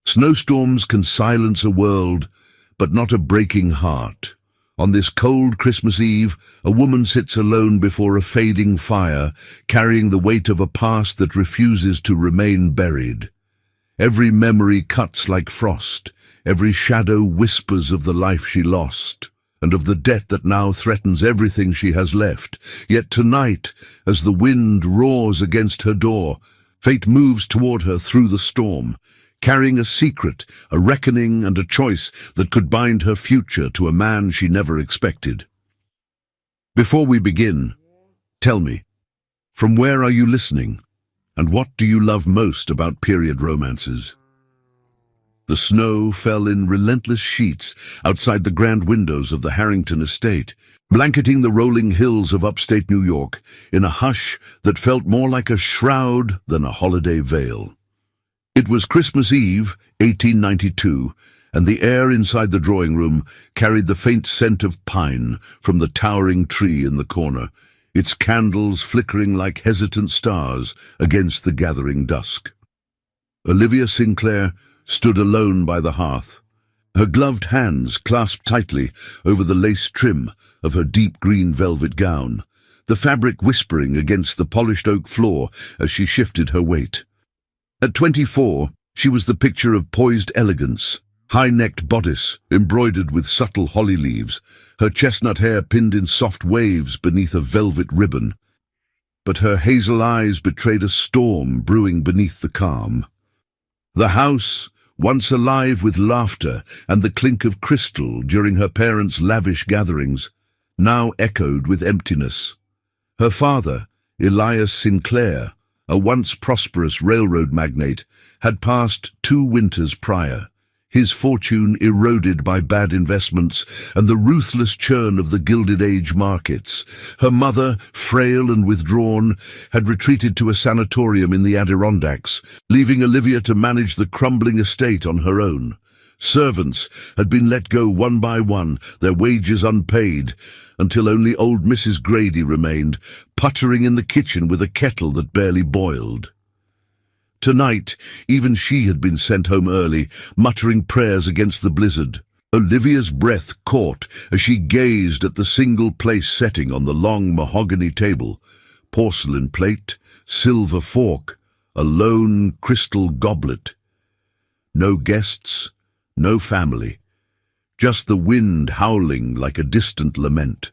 Snowstorms can silence a world, but not a breaking heart. On this cold Christmas Eve, a woman sits alone before a fading fire, carrying the weight of a past that refuses to remain buried. Every memory cuts like frost, every shadow whispers of the life she lost, and of the debt that now threatens everything she has left. Yet tonight, as the wind roars against her door, fate moves toward her through the storm, carrying a secret, a reckoning, and a choice that could bind her future to a man she never expected. Before we begin, tell me, from where are you listening, and what do you love most about period romances? The snow fell in relentless sheets outside the grand windows of the Harrington estate, blanketing the rolling hills of upstate New York in a hush that felt more like a shroud than a holiday veil. It was Christmas Eve, 1892, and the air inside the drawing room carried the faint scent of pine from the towering tree in the corner, its candles flickering like hesitant stars against the gathering dusk. Olivia Sinclair stood alone by the hearth, her gloved hands clasped tightly over the lace trim of her deep green velvet gown, the fabric whispering against the polished oak floor as she shifted her weight. At 24, she was the picture of poised elegance, high-necked bodice embroidered with subtle holly leaves, her chestnut hair pinned in soft waves beneath a velvet ribbon. But her hazel eyes betrayed a storm brewing beneath the calm. The house, once alive with laughter and the clink of crystal during her parents' lavish gatherings, now echoed with emptiness. Her father, Elias Sinclair, a once prosperous railroad magnate, had passed 2 winters prior, his fortune eroded by bad investments and the ruthless churn of the Gilded Age markets. Her mother, frail and withdrawn, had retreated to a sanatorium in the Adirondacks, leaving Olivia to manage the crumbling estate on her own. Servants had been let go one by one, their wages unpaid, until only old Mrs. Grady remained, puttering in the kitchen with a kettle that barely boiled. Tonight, even she had been sent home early, muttering prayers against the blizzard. Olivia's breath caught as she gazed at the single-place setting on the long mahogany table, porcelain plate, silver fork, a lone crystal goblet. No guests, no family, just the wind howling like a distant lament.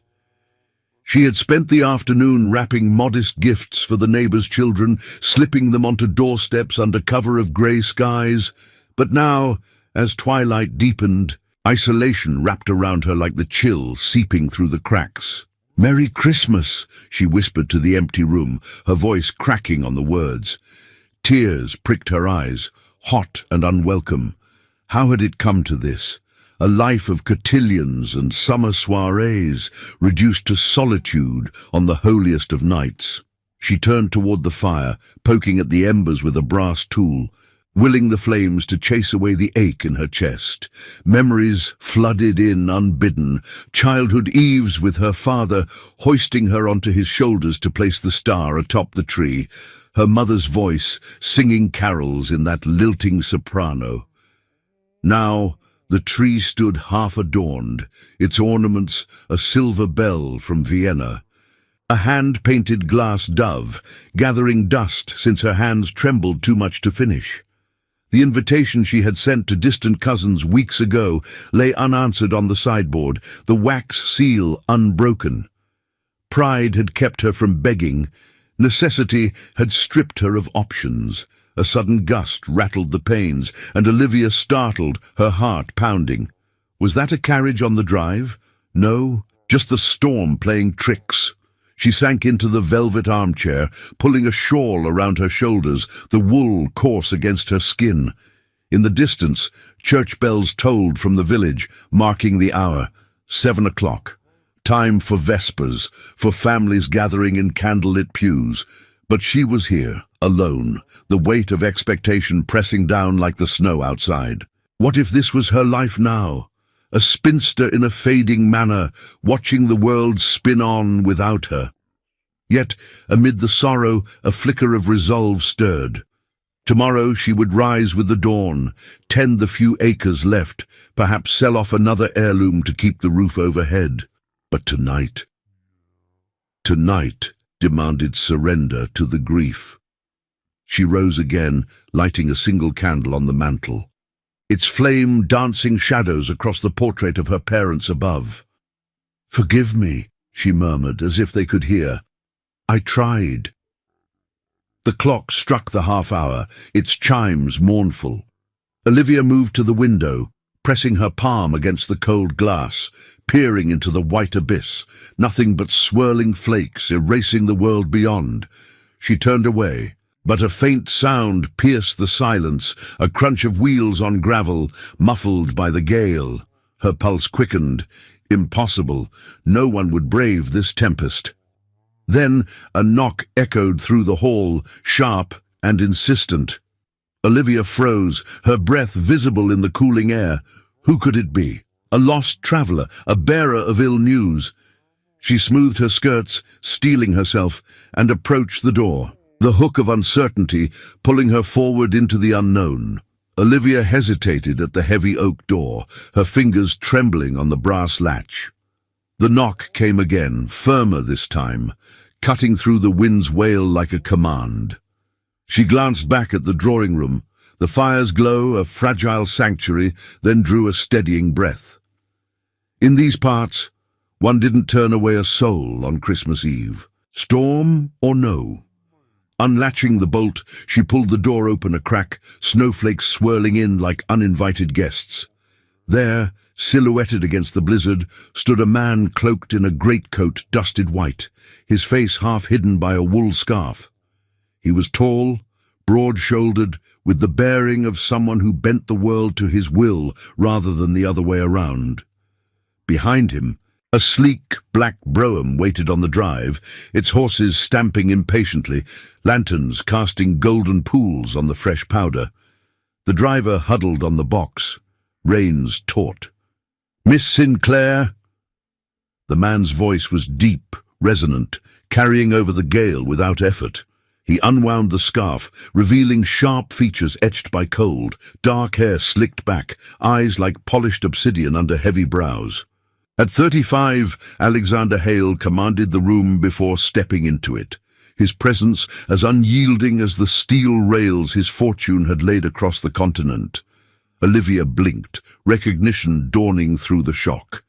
She had spent the afternoon wrapping modest gifts for the neighbors' children, slipping them onto doorsteps under cover of grey skies. But now, as twilight deepened, isolation wrapped around her like the chill seeping through the cracks. "Merry Christmas," she whispered to the empty room, her voice cracking on the words. Tears pricked her eyes, hot and unwelcome. How had it come to this? A life of cotillions and summer soirees, reduced to solitude on the holiest of nights. She turned toward the fire, poking at the embers with a brass tool, willing the flames to chase away the ache in her chest. Memories flooded in unbidden, childhood eves with her father hoisting her onto his shoulders to place the star atop the tree, her mother's voice singing carols in that lilting soprano. Now, the tree stood half-adorned, its ornaments a silver bell from Vienna, a hand-painted glass dove, gathering dust since her hands trembled too much to finish. The invitation she had sent to distant cousins weeks ago lay unanswered on the sideboard, the wax seal unbroken. Pride had kept her from begging. Necessity had stripped her of options. A sudden gust rattled the panes, and Olivia startled, her heart pounding. Was that a carriage on the drive? No, just the storm playing tricks. She sank into the velvet armchair, pulling a shawl around her shoulders, the wool coarse against her skin. In the distance, church bells tolled from the village, marking the hour. 7 o'clock. Time for vespers, for families gathering in candlelit pews. But she was here, alone, the weight of expectation pressing down like the snow outside. What if this was her life now? A spinster in a fading manner, watching the world spin on without her. Yet, amid the sorrow, a flicker of resolve stirred. Tomorrow she would rise with the dawn, tend the few acres left, perhaps sell off another heirloom to keep the roof overhead. But tonight demanded surrender to the grief. She rose again, lighting a single candle on the mantel, its flame dancing shadows across the portrait of her parents above. "Forgive me," she murmured, as if they could hear. "I tried." The clock struck the half-hour, its chimes mournful. Olivia moved to the window, pressing her palm against the cold glass, peering into the white abyss, nothing but swirling flakes erasing the world beyond. She turned away, but a faint sound pierced the silence, a crunch of wheels on gravel, muffled by the gale. Her pulse quickened. Impossible. No one would brave this tempest. Then a knock echoed through the hall, sharp and insistent. Olivia froze, her breath visible in the cooling air. Who could it be? A lost traveller, a bearer of ill news. She smoothed her skirts, steeling herself, and approached the door, the hook of uncertainty pulling her forward into the unknown. Olivia hesitated at the heavy oak door, her fingers trembling on the brass latch. The knock came again, firmer this time, cutting through the wind's wail like a command. She glanced back at the drawing room, the fire's glow a fragile sanctuary, then drew a steadying breath. In these parts, one didn't turn away a soul on Christmas Eve, storm or no. Unlatching the bolt, she pulled the door open a crack, snowflakes swirling in like uninvited guests. There, silhouetted against the blizzard, stood a man cloaked in a greatcoat dusted white, his face half hidden by a wool scarf. He was tall, broad-shouldered, with the bearing of someone who bent the world to his will rather than the other way around. Behind him, a sleek black brougham waited on the drive, its horses stamping impatiently, lanterns casting golden pools on the fresh powder. The driver huddled on the box, reins taut. "Miss Sinclair?" The man's voice was deep, resonant, carrying over the gale without effort. He unwound the scarf, revealing sharp features etched by cold, dark hair slicked back, eyes like polished obsidian under heavy brows. At 35, Alexander Hale commanded the room before stepping into it, his presence as unyielding as the steel rails his fortune had laid across the continent. Olivia blinked, recognition dawning through the shock.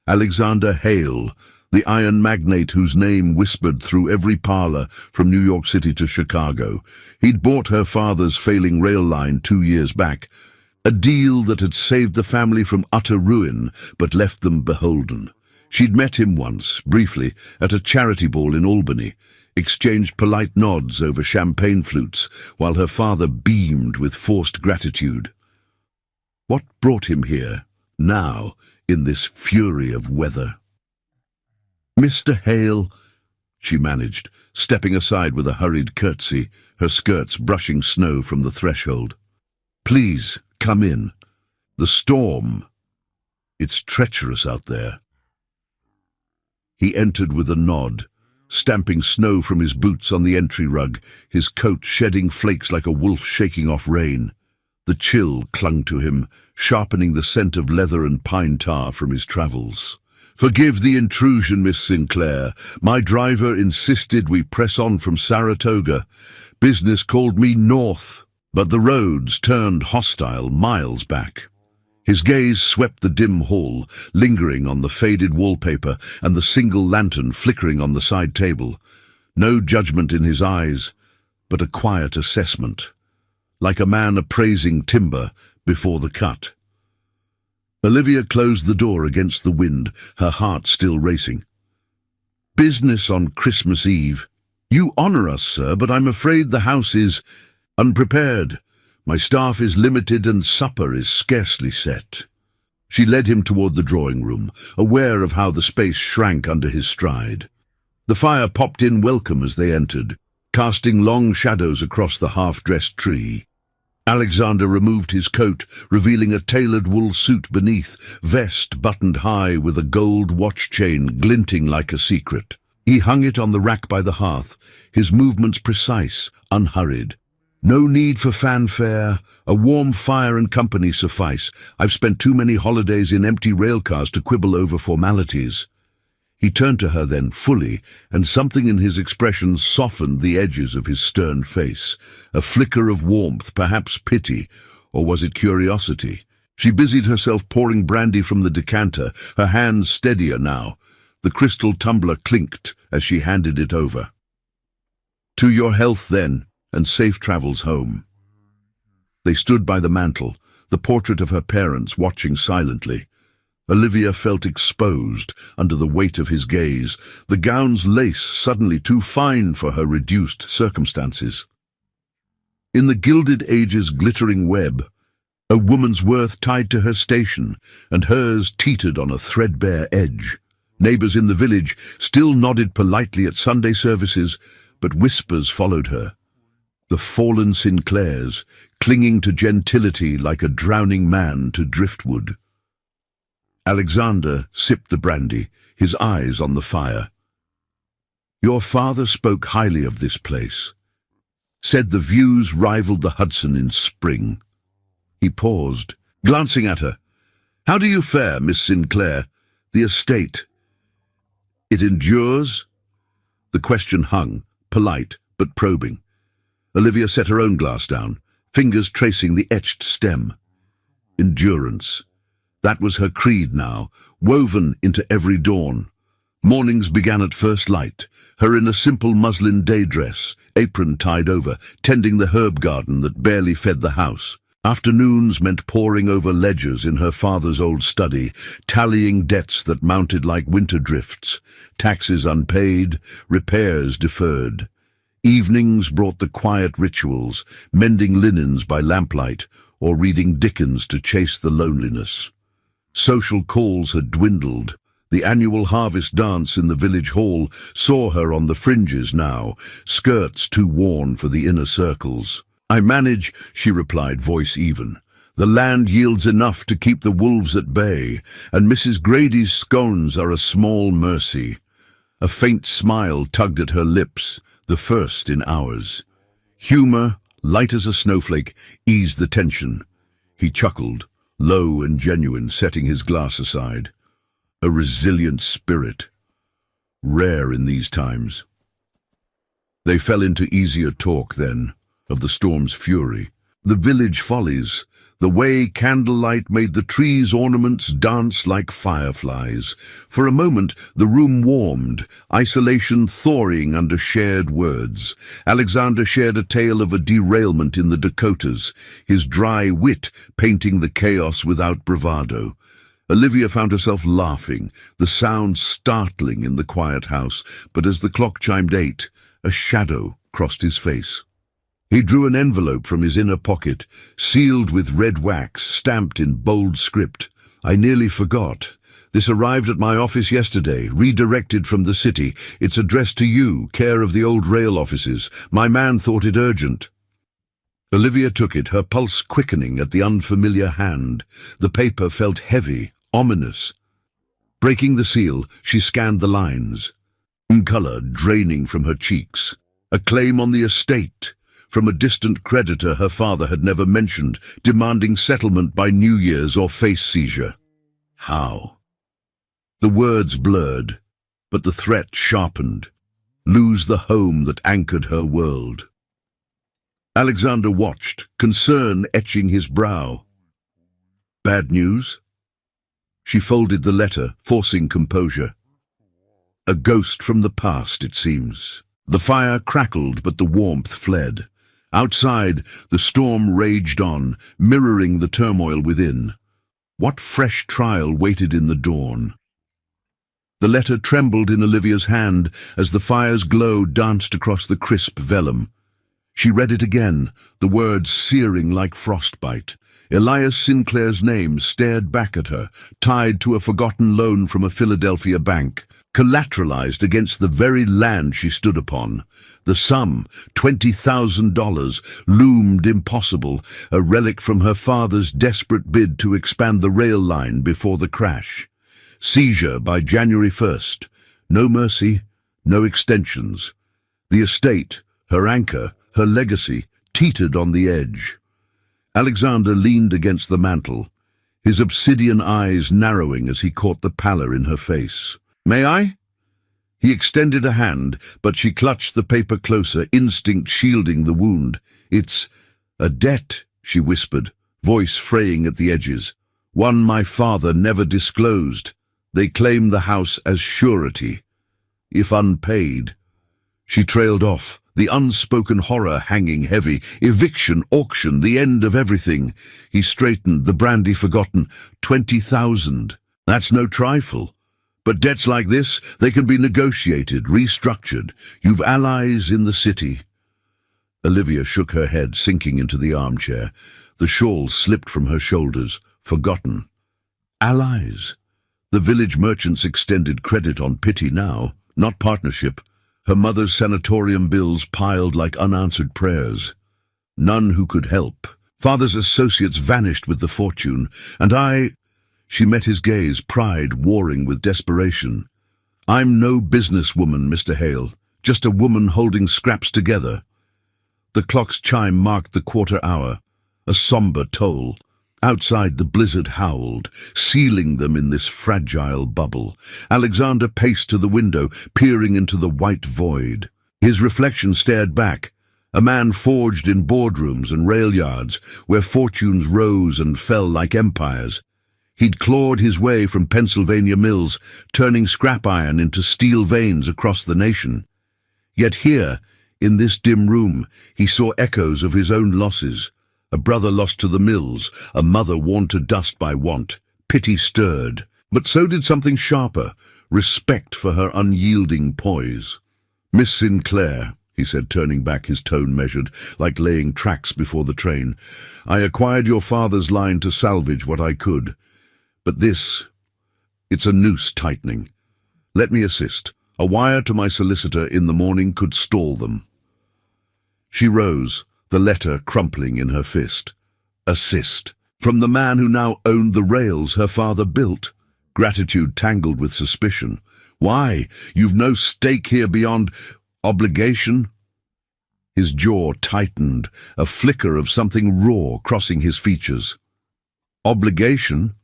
Alexander Hale, the iron magnate whose name whispered through every parlor from New York City to Chicago. He'd bought her father's failing rail line 2 years back, a deal that had saved the family from utter ruin but left them beholden. She'd met him once, briefly, at a charity ball in Albany, exchanged polite nods over champagne flutes, while her father beamed with forced gratitude. What brought him here, now, in this fury of weather? "Mr. Hale," she managed, stepping aside with a hurried curtsy, her skirts brushing snow from the threshold. "Please, come in. The storm. It's treacherous out there." He entered with a nod, stamping snow from his boots on the entry rug, his coat shedding flakes like a wolf shaking off rain. The chill clung to him, sharpening the scent of leather and pine tar from his travels. "Forgive the intrusion, Miss Sinclair. My driver insisted we press on from Saratoga. Business called me north." But the roads turned hostile miles back. His gaze swept the dim hall, lingering on the faded wallpaper and the single lantern flickering on the side table. No judgment in his eyes, but a quiet assessment, like a man appraising timber before the cut. Olivia closed the door against the wind, her heart still racing. "Business on Christmas Eve. You honor us, sir, but I'm afraid the house is unprepared. My staff is limited and supper is scarcely set." She led him toward the drawing room, aware of how the space shrank under his stride. The fire popped in welcome as they entered, casting long shadows across the half-dressed tree. Alexander removed his coat, revealing a tailored wool suit beneath, vest buttoned high with a gold watch chain glinting like a secret. He hung it on the rack by the hearth, his movements precise, unhurried. No need for fanfare. A warm fire and company suffice. I've spent too many holidays in empty railcars to quibble over formalities. He turned to her then, fully, and something in his expression softened the edges of his stern face. A flicker of warmth, perhaps pity, or was it curiosity? She busied herself pouring brandy from the decanter, her hands steadier now. The crystal tumbler clinked as she handed it over. "To your health, then, and safe travels home." They stood by the mantel, the portrait of her parents watching silently. Olivia felt exposed under the weight of his gaze, the gown's lace suddenly too fine for her reduced circumstances. In the Gilded Age's glittering web, a woman's worth tied to her station, and hers teetered on a threadbare edge. Neighbours in the village still nodded politely at Sunday services, but whispers followed her. The fallen Sinclairs, clinging to gentility like a drowning man to driftwood. Alexander sipped the brandy, his eyes on the fire. "Your father spoke highly of this place. Said the views rivaled the Hudson in spring." He paused, glancing at her. "How do you fare, Miss Sinclair? The estate. It endures?" The question hung, polite but probing. Olivia set her own glass down, fingers tracing the etched stem. Endurance. That was her creed now, woven into every dawn. Mornings began at first light, her in a simple muslin day dress, apron tied over, tending the herb garden that barely fed the house. Afternoons meant poring over ledgers in her father's old study, tallying debts that mounted like winter drifts, taxes unpaid, repairs deferred. Evenings brought the quiet rituals, mending linens by lamplight, or reading Dickens to chase the loneliness. Social calls had dwindled. The annual harvest dance in the village hall saw her on the fringes now, skirts too worn for the inner circles. "I manage," she replied, voice even. "The land yields enough to keep the wolves at bay, and Mrs. Grady's scones are a small mercy." A faint smile tugged at her lips, the first in hours. Humour, light as a snowflake, eased the tension. He chuckled, low and genuine, setting his glass aside. A resilient spirit, rare in these times. They fell into easier talk then, of the storm's fury, the village follies, the way candlelight made the trees' ornaments dance like fireflies. For a moment the room warmed, isolation thawing under shared words. Alexander shared a tale of a derailment in the Dakotas, his dry wit painting the chaos without bravado. Olivia found herself laughing, the sound startling in the quiet house, but as the clock chimed 8, a shadow crossed his face. He drew an envelope from his inner pocket, sealed with red wax, stamped in bold script. "I nearly forgot. This arrived at my office yesterday, redirected from the city. It's addressed to you, care of the old rail offices. My man thought it urgent." Olivia took it, her pulse quickening at the unfamiliar hand. The paper felt heavy, ominous. Breaking the seal, she scanned the lines. Colour draining from her cheeks. A claim on the estate, from a distant creditor her father had never mentioned, demanding settlement by New Year's or face seizure. How? The words blurred, but the threat sharpened. Lose the home that anchored her world. Alexander watched, concern etching his brow. Bad news? She folded the letter, forcing composure. A ghost from the past, it seems. The fire crackled, but the warmth fled. Outside, the storm raged on, mirroring the turmoil within. What fresh trial waited in the dawn? The letter trembled in Olivia's hand as the fire's glow danced across the crisp vellum. She read it again, the words searing like frostbite. Elias Sinclair's name stared back at her, tied to a forgotten loan from a Philadelphia bank, collateralized against the very land she stood upon. The sum, $20,000, loomed impossible, a relic from her father's desperate bid to expand the rail line before the crash. Seizure by January 1st. No mercy, no extensions. The estate, her anchor, her legacy, teetered on the edge. Alexander leaned against the mantel, his obsidian eyes narrowing as he caught the pallor in her face. "May I?" He extended a hand, but she clutched the paper closer, instinct shielding the wound. "It's a debt," she whispered, voice fraying at the edges. "One my father never disclosed. They claim the house as surety, if unpaid." She trailed off, the unspoken horror hanging heavy. Eviction, auction, the end of everything. He straightened, the brandy forgotten. 20,000. That's no trifle. But debts like this, they can be negotiated, restructured. You've allies in the city. Olivia shook her head, sinking into the armchair. The shawl slipped from her shoulders, forgotten. Allies? The village merchants extended credit on pity now, not partnership. Her mother's sanatorium bills piled like unanswered prayers. None who could help. Father's associates vanished with the fortune, and She met his gaze, pride warring with desperation. "I'm no businesswoman, Mr. Hale, just a woman holding scraps together." The clock's chime marked the quarter hour, a somber toll. Outside the blizzard howled, sealing them in this fragile bubble. Alexander paced to the window, peering into the white void. His reflection stared back, a man forged in boardrooms and rail yards, where fortunes rose and fell like empires. He'd clawed his way from Pennsylvania mills, turning scrap iron into steel veins across the nation. Yet here, in this dim room, he saw echoes of his own losses. A brother lost to the mills, a mother worn to dust by want. Pity stirred, but so did something sharper, respect for her unyielding poise. "Miss Sinclair," he said, turning back, his tone measured, like laying tracks before the train, "I acquired your father's line to salvage what I could. But it's a noose tightening. Let me assist. A wire to my solicitor in the morning could stall them." She rose, the letter crumpling in her fist. Assist. From the man who now owned the rails her father built. Gratitude tangled with suspicion. "Why? You've no stake here beyond obligation?" His jaw tightened, a flicker of something raw crossing his features. "Obligation?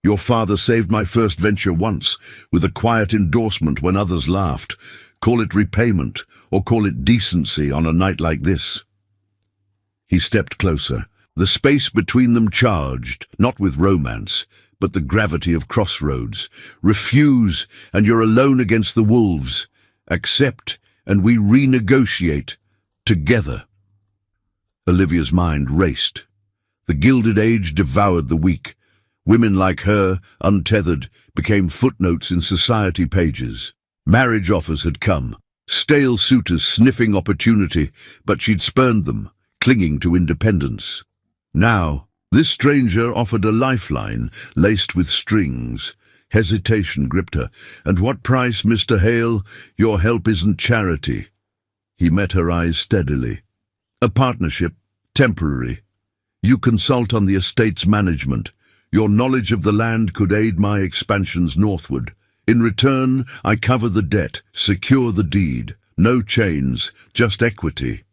Your father saved my first venture once, with a quiet endorsement when others laughed. Call it repayment, or call it decency on a night like this." He stepped closer, the space between them charged, not with romance, but the gravity of crossroads. "Refuse, and you're alone against the wolves. Accept, and we renegotiate, together." Olivia's mind raced. The Gilded Age devoured the weak. Women like her, untethered, became footnotes in society pages. Marriage offers had come, stale suitors sniffing opportunity, but she'd spurned them, clinging to independence. Now, this stranger offered a lifeline, laced with strings. Hesitation gripped her. "And what price, Mr. Hale? Your help isn't charity." He met her eyes steadily. "A partnership, temporary. You consult on the estate's management. Your knowledge of the land could aid my expansions northward. In return, I cover the debt, secure the deed. No chains, just equity."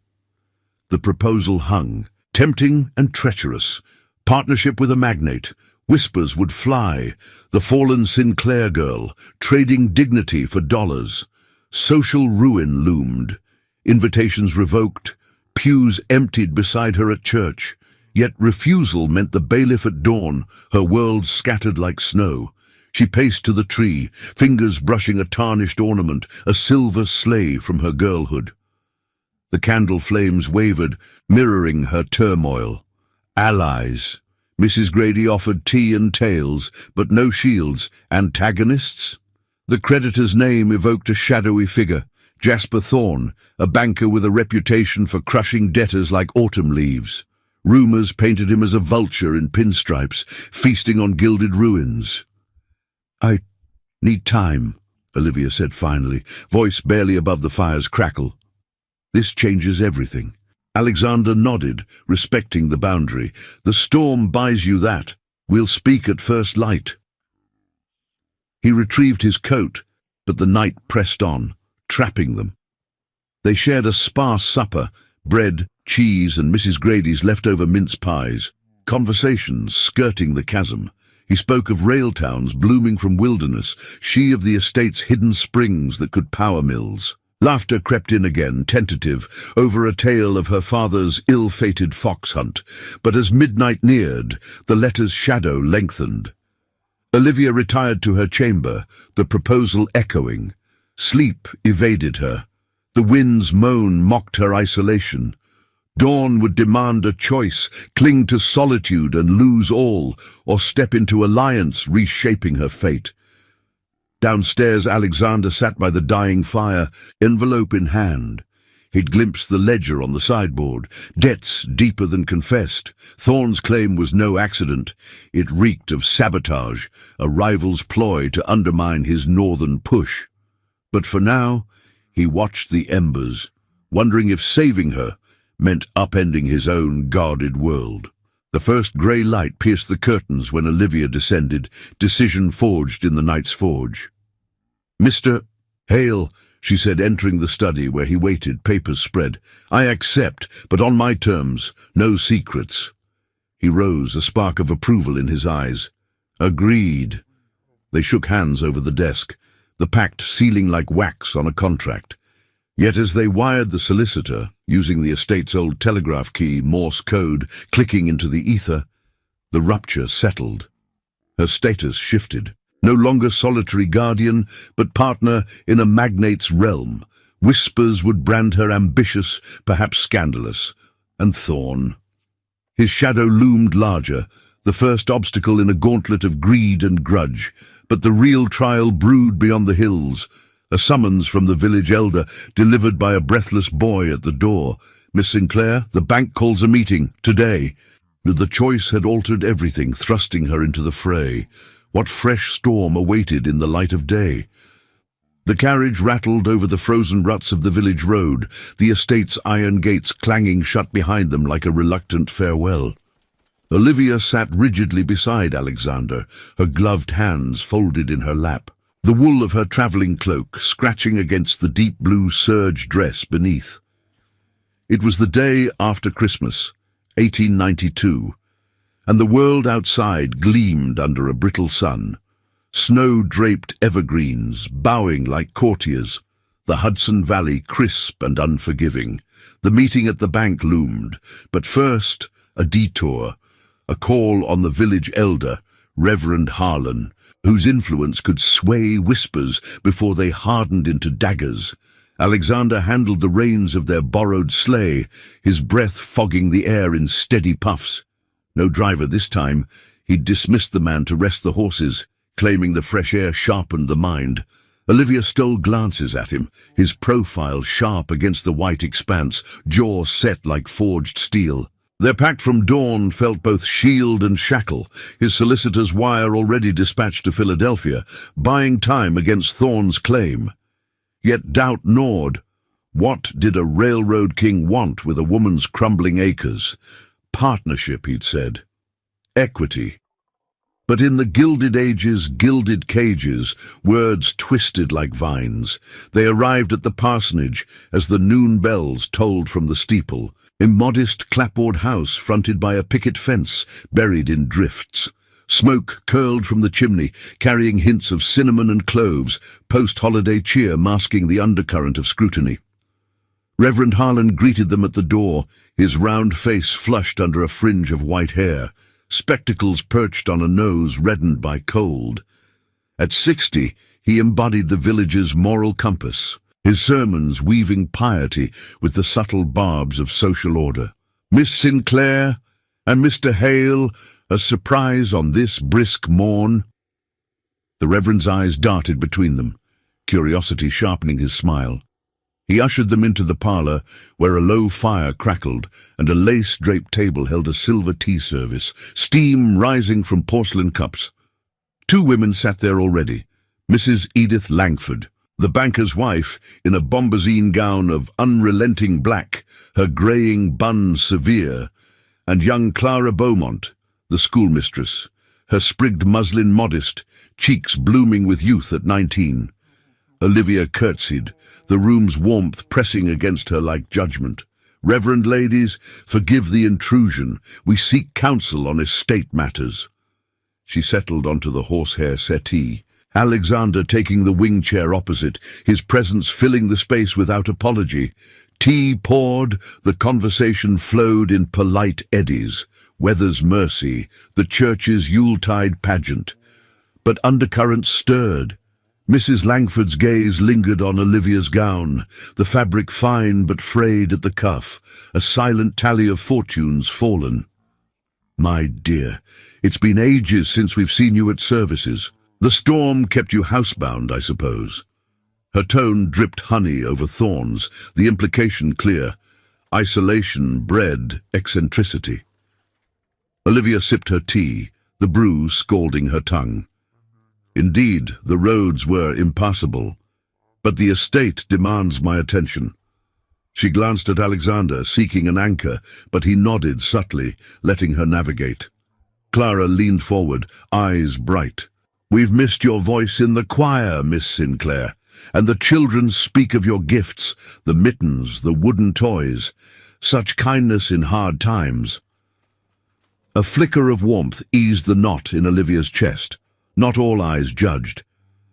The proposal hung, tempting and treacherous. Partnership with a magnate. Whispers would fly. The fallen Sinclair girl, trading dignity for dollars. Social ruin loomed. Invitations revoked. Pews emptied beside her at church. Yet refusal meant the bailiff at dawn, her world scattered like snow. She paced to the tree, fingers brushing a tarnished ornament, a silver sleigh from her girlhood. The candle flames wavered, mirroring her turmoil. Allies. Mrs. Grady offered tea and tales, but no shields. Antagonists? The creditor's name evoked a shadowy figure, Jasper Thorne, a banker with a reputation for crushing debtors like autumn leaves. Rumors painted him as a vulture in pinstripes, feasting on gilded ruins. "I need time," Olivia said finally, voice barely above the fire's crackle. "This changes everything." Alexander nodded, respecting the boundary. "The storm buys you that. We'll speak at first light." He retrieved his coat, but the night pressed on, trapping them. They shared a sparse supper, bread, cheese and Mrs. Grady's leftover mince pies, conversations skirting the chasm. He spoke of rail towns blooming from wilderness, she of the estate's hidden springs that could power mills. Laughter crept in again, tentative, over a tale of her father's ill-fated fox hunt, but as midnight neared, the letter's shadow lengthened. Olivia retired to her chamber, the proposal echoing. Sleep evaded her. The wind's moan mocked her isolation. Dawn would demand a choice, cling to solitude and lose all, or step into alliance, reshaping her fate. Downstairs, Alexander sat by the dying fire, envelope in hand. He'd glimpsed the ledger on the sideboard, debts deeper than confessed. Thorne's claim was no accident. It reeked of sabotage, a rival's ploy to undermine his northern push. But for now, he watched the embers, wondering if saving her meant upending his own guarded world. The first grey light pierced the curtains when Olivia descended, decision forged in the night's forge. "Mr. Hale," she said, entering the study where he waited, papers spread. "I accept, but on my terms, no secrets." He rose, a spark of approval in his eyes. "Agreed." They shook hands over the desk, the pact sealing like wax on a contract. Yet as they wired the solicitor, using the estate's old telegraph key, Morse code, clicking into the ether, the rupture settled. Her status shifted. No longer solitary guardian, but partner in a magnate's realm. Whispers would brand her ambitious, perhaps scandalous. And Thorne. His shadow loomed larger, the first obstacle in a gauntlet of greed and grudge. But the real trial brewed beyond the hills. A summons from the village elder, delivered by a breathless boy at the door. "Miss Sinclair, the bank calls a meeting, today." The choice had altered everything, thrusting her into the fray. What fresh storm awaited in the light of day? The carriage rattled over the frozen ruts of the village road, the estate's iron gates clanging shut behind them like a reluctant farewell. Olivia sat rigidly beside Alexander, her gloved hands folded in her lap, the wool of her travelling cloak scratching against the deep blue serge dress beneath. It was the day after Christmas, 1892, and the world outside gleamed under a brittle sun. Snow-draped evergreens, bowing like courtiers, the Hudson Valley crisp and unforgiving. The meeting at the bank loomed, but first, a detour, a call on the village elder, Reverend Harlan, whose influence could sway whispers before they hardened into daggers. Alexander handled the reins of their borrowed sleigh, his breath fogging the air in steady puffs. No driver this time. He'd dismissed the man to rest the horses, claiming the fresh air sharpened the mind. Olivia stole glances at him, his profile sharp against the white expanse, jaw set like forged steel. Their pact from dawn felt both shield and shackle, his solicitor's wire already dispatched to Philadelphia, buying time against Thorne's claim. Yet doubt gnawed. What did a railroad king want with a woman's crumbling acres? Partnership, he'd said. Equity. But in the Gilded Age's gilded cages, words twisted like vines. They arrived at the parsonage as the noon bells tolled from the steeple, a modest clapboard house fronted by a picket fence, buried in drifts. Smoke curled from the chimney, carrying hints of cinnamon and cloves, post-holiday cheer masking the undercurrent of scrutiny. Reverend Harlan greeted them at the door, his round face flushed under a fringe of white hair, spectacles perched on a nose reddened by cold. At 60, he embodied the village's moral compass, his sermons weaving piety with the subtle barbs of social order. "Miss Sinclair and Mr. Hale, a surprise on this brisk morn." The Reverend's eyes darted between them, curiosity sharpening his smile. He ushered them into the parlour, where a low fire crackled, and a lace-draped table held a silver tea service, steam rising from porcelain cups. 2 women sat there already, Mrs. Edith Langford, the banker's wife, in a bombazine gown of unrelenting black, her greying bun severe, and young Clara Beaumont, the schoolmistress, her sprigged muslin modest, cheeks blooming with youth at 19. Olivia curtsied, the room's warmth pressing against her like judgment. Reverend ladies, forgive the intrusion. We seek counsel on estate matters. She settled onto the horsehair settee, Alexander taking the wing chair opposite, his presence filling the space without apology. Tea poured, the conversation flowed in polite eddies. Weather's mercy, the church's Yuletide pageant. But undercurrents stirred. Mrs. Langford's gaze lingered on Olivia's gown, the fabric fine but frayed at the cuff, a silent tally of fortunes fallen. My dear, it's been ages since we've seen you at services. The storm kept you housebound, I suppose. Her tone dripped honey over thorns, the implication clear. Isolation bred eccentricity. Olivia sipped her tea, the brew scalding her tongue. Indeed, the roads were impassable, but the estate demands my attention. She glanced at Alexander, seeking an anchor, but he nodded subtly, letting her navigate. Clara leaned forward, eyes bright. We've missed your voice in the choir, Miss Sinclair, and the children speak of your gifts, the mittens, the wooden toys. Such kindness in hard times. A flicker of warmth eased the knot in Olivia's chest. Not all eyes judged.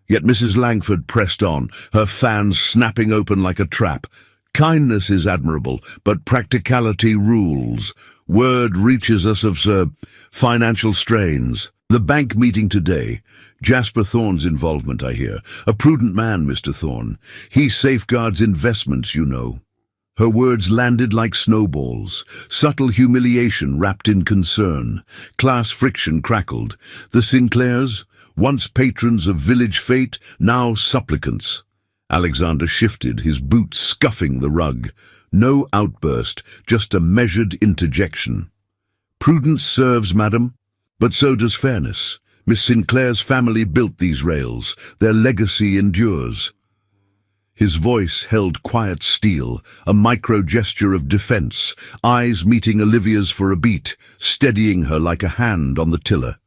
Yet Mrs. Langford pressed on, her fan snapping open like a trap. Kindness is admirable, but practicality rules. Word reaches us of financial strains. The bank meeting today. Jasper Thorne's involvement, I hear. A prudent man, Mr. Thorne. He safeguards investments, you know. Her words landed like snowballs, subtle humiliation wrapped in concern. Class friction crackled. The Sinclairs, once patrons of village fate, now supplicants. Alexander shifted, his boots scuffing the rug. No outburst, just a measured interjection. Prudence serves, madam, but so does fairness. Miss Sinclair's family built these rails. Their legacy endures. His voice held quiet steel, a micro-gesture of defense, eyes meeting Olivia's for a beat, steadying her like a hand on the tiller.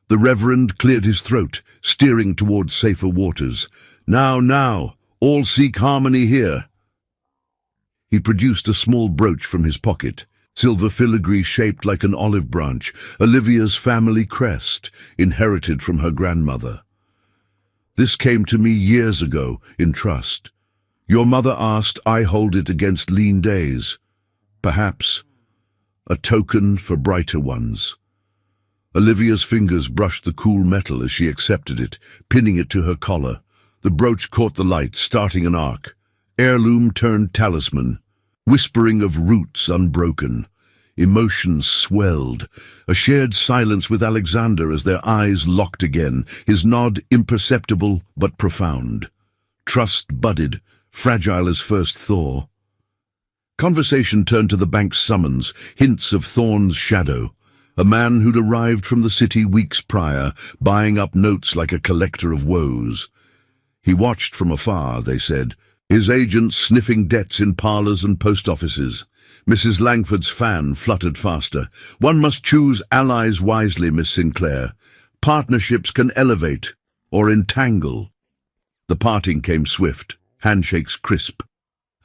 The Reverend cleared his throat, steering towards safer waters. Now, all seek harmony here. He produced a small brooch from his pocket, silver filigree shaped like an olive branch, Olivia's family crest, inherited from her grandmother. This came to me years ago, in trust. Your mother asked I hold it against lean days. Perhaps a token for brighter ones. Olivia's fingers brushed the cool metal as she accepted it, pinning it to her collar. The brooch caught the light, starting an arc. Heirloom turned talisman, whispering of roots unbroken. Emotions swelled, a shared silence with Alexander as their eyes locked again, his nod imperceptible but profound. Trust budded, fragile as first thaw. Conversation turned to the bank's summons, hints of Thorne's shadow, a man who'd arrived from the city weeks prior, buying up notes like a collector of woes. He watched from afar, they said, his agents sniffing debts in parlours and post offices. Mrs. Langford's fan fluttered faster. One must choose allies wisely, Miss Sinclair. Partnerships can elevate or entangle. The parting came swift, handshakes crisp.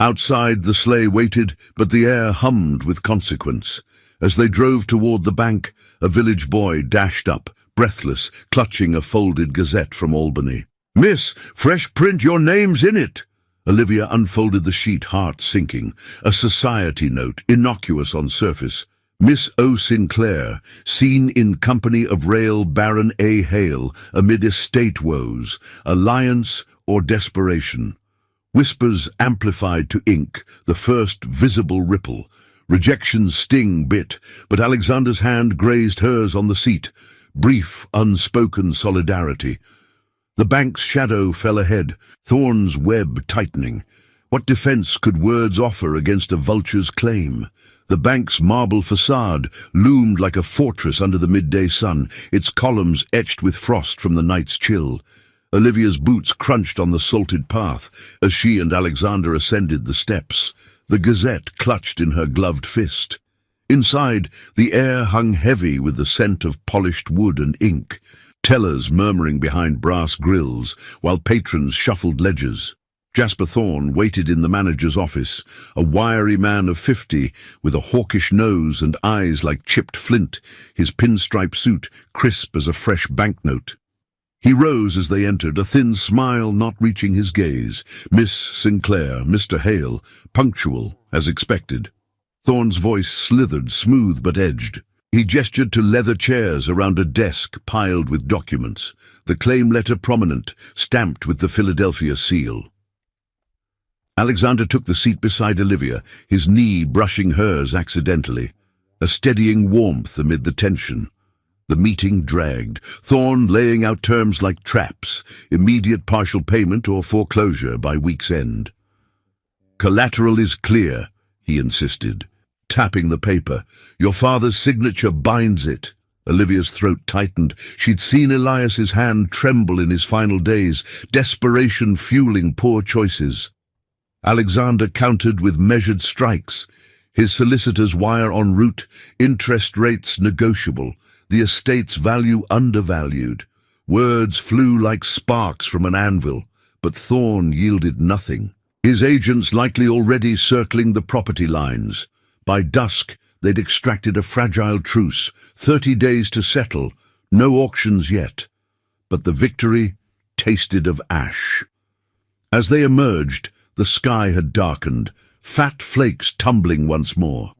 Outside, the sleigh waited, but the air hummed with consequence. As they drove toward the bank, a village boy dashed up, breathless, clutching a folded gazette from Albany. Miss, fresh print, your name's in it. Olivia unfolded the sheet, heart sinking. A society note, innocuous on surface. Miss O. Sinclair, seen in company of Rail Baron A. Hale, amid estate woes, alliance or desperation. Whispers amplified to ink, the first visible ripple. Rejection's sting bit, but Alexander's hand grazed hers on the seat. Brief, unspoken solidarity. The bank's shadow fell ahead, Thorne's web tightening. What defense could words offer against a vulture's claim? The bank's marble facade loomed like a fortress under the midday sun, its columns etched with frost from the night's chill. Olivia's boots crunched on the salted path as she and Alexander ascended the steps, the gazette clutched in her gloved fist. Inside, the air hung heavy with the scent of polished wood and ink. Tellers murmuring behind brass grills, while patrons shuffled ledgers. Jasper Thorne waited in the manager's office, a wiry man of 50 with a hawkish nose and eyes like chipped flint, his pinstripe suit crisp as a fresh banknote. He rose as they entered, a thin smile not reaching his gaze. Miss Sinclair, Mr. Hale, punctual, as expected. Thorne's voice slithered, smooth but edged. He gestured to leather chairs around a desk piled with documents, the claim letter prominent, stamped with the Philadelphia seal. Alexander took the seat beside Olivia, his knee brushing hers accidentally, a steadying warmth amid the tension. The meeting dragged, Thorne laying out terms like traps, immediate partial payment or foreclosure by week's end. "Collateral is clear," he insisted, tapping the paper. "Your father's signature binds it." Olivia's throat tightened. She'd seen Elias's hand tremble in his final days, desperation fueling poor choices. Alexander countered with measured strikes, his solicitor's wire en route, interest rates negotiable, the estate's value undervalued. Words flew like sparks from an anvil, but Thorne yielded nothing. His agents likely already circling the property lines. By dusk, they'd extracted a fragile truce, 30 days to settle, no auctions yet. But the victory tasted of ash. As they emerged, the sky had darkened, fat flakes tumbling once more.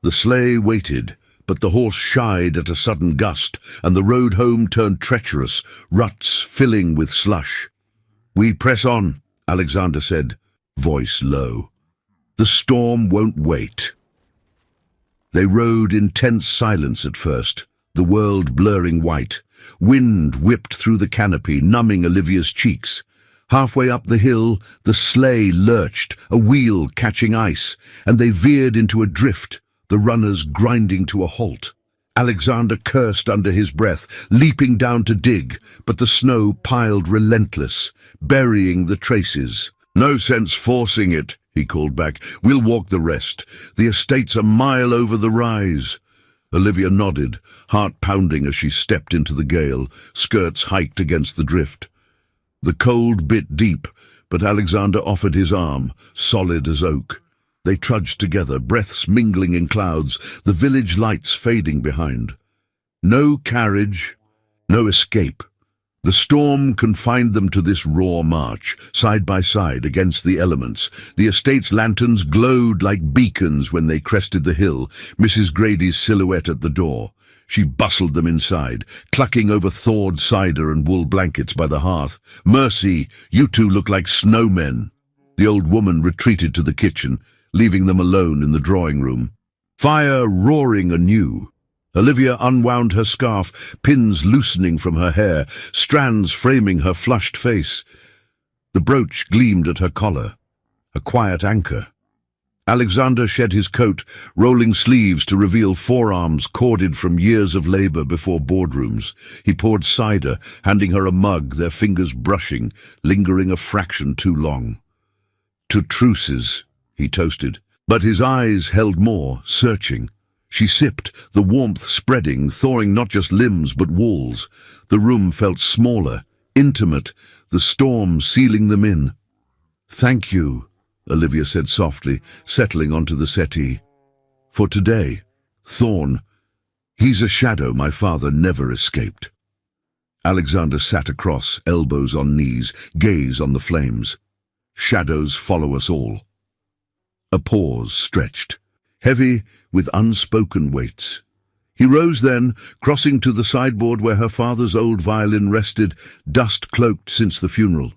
The sleigh waited, but the horse shied at a sudden gust, and the road home turned treacherous, ruts filling with slush. "We press on," Alexander said, voice low. "The storm won't wait." They rode in tense silence at first, the world blurring white. Wind whipped through the canopy, numbing Olivia's cheeks. Halfway up the hill, the sleigh lurched, a wheel catching ice, and they veered into a drift, the runners grinding to a halt. Alexander cursed under his breath, leaping down to dig, but the snow piled relentless, burying the traces. "No sense forcing it," he called back. "We'll walk the rest. The estate's a mile over the rise." Olivia nodded, heart pounding as she stepped into the gale, skirts hiked against the drift. The cold bit deep, but Alexander offered his arm, solid as oak. They trudged together, breaths mingling in clouds, the village lights fading behind. No carriage, no escape. The storm confined them to this raw march, side by side against the elements. The estate's lanterns glowed like beacons when they crested the hill, Mrs. Grady's silhouette at the door. She bustled them inside, clucking over thawed cider and wool blankets by the hearth. "Mercy, you two look like snowmen." The old woman retreated to the kitchen, leaving them alone in the drawing room. Fire roaring anew. Olivia unwound her scarf, pins loosening from her hair, strands framing her flushed face. The brooch gleamed at her collar, a quiet anchor. Alexander shed his coat, rolling sleeves to reveal forearms corded from years of labor before boardrooms. He poured cider, handing her a mug, their fingers brushing, lingering a fraction too long. "To truces," he toasted, but his eyes held more, searching. She sipped, the warmth spreading, thawing not just limbs but walls. The room felt smaller, intimate, the storm sealing them in. "Thank you," Olivia said softly, settling onto the settee. "For today, Thorne, he's a shadow my father never escaped." Alexander sat across, elbows on knees, gaze on the flames. "Shadows follow us all." A pause stretched, heavy with unspoken weights. He rose then, crossing to the sideboard where her father's old violin rested, dust-cloaked since the funeral.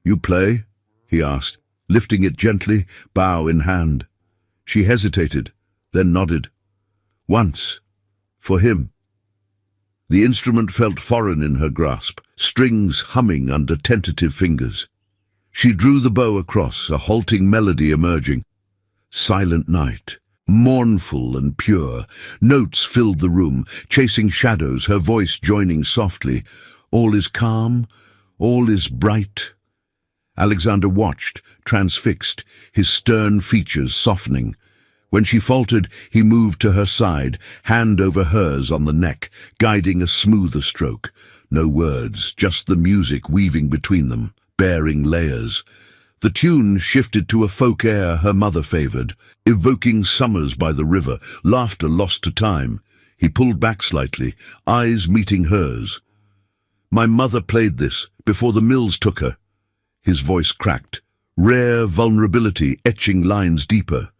"You play?" he asked, lifting it gently, bow in hand. She hesitated, then nodded. "Once. For him." The instrument felt foreign in her grasp, strings humming under tentative fingers. She drew the bow across, a halting melody emerging. Silent night, mournful and pure. Notes filled the room, chasing shadows, her voice joining softly. All is calm, all is bright. Alexander watched, transfixed, his stern features softening. When she faltered, he moved to her side, hand over hers on the neck, guiding a smoother stroke. No words, just the music weaving between them, bearing layers. The tune shifted to a folk air her mother favoured, evoking summers by the river, laughter lost to time. He pulled back slightly, eyes meeting hers. "My mother played this before the mills took her." His voice cracked, rare vulnerability etching lines deeper.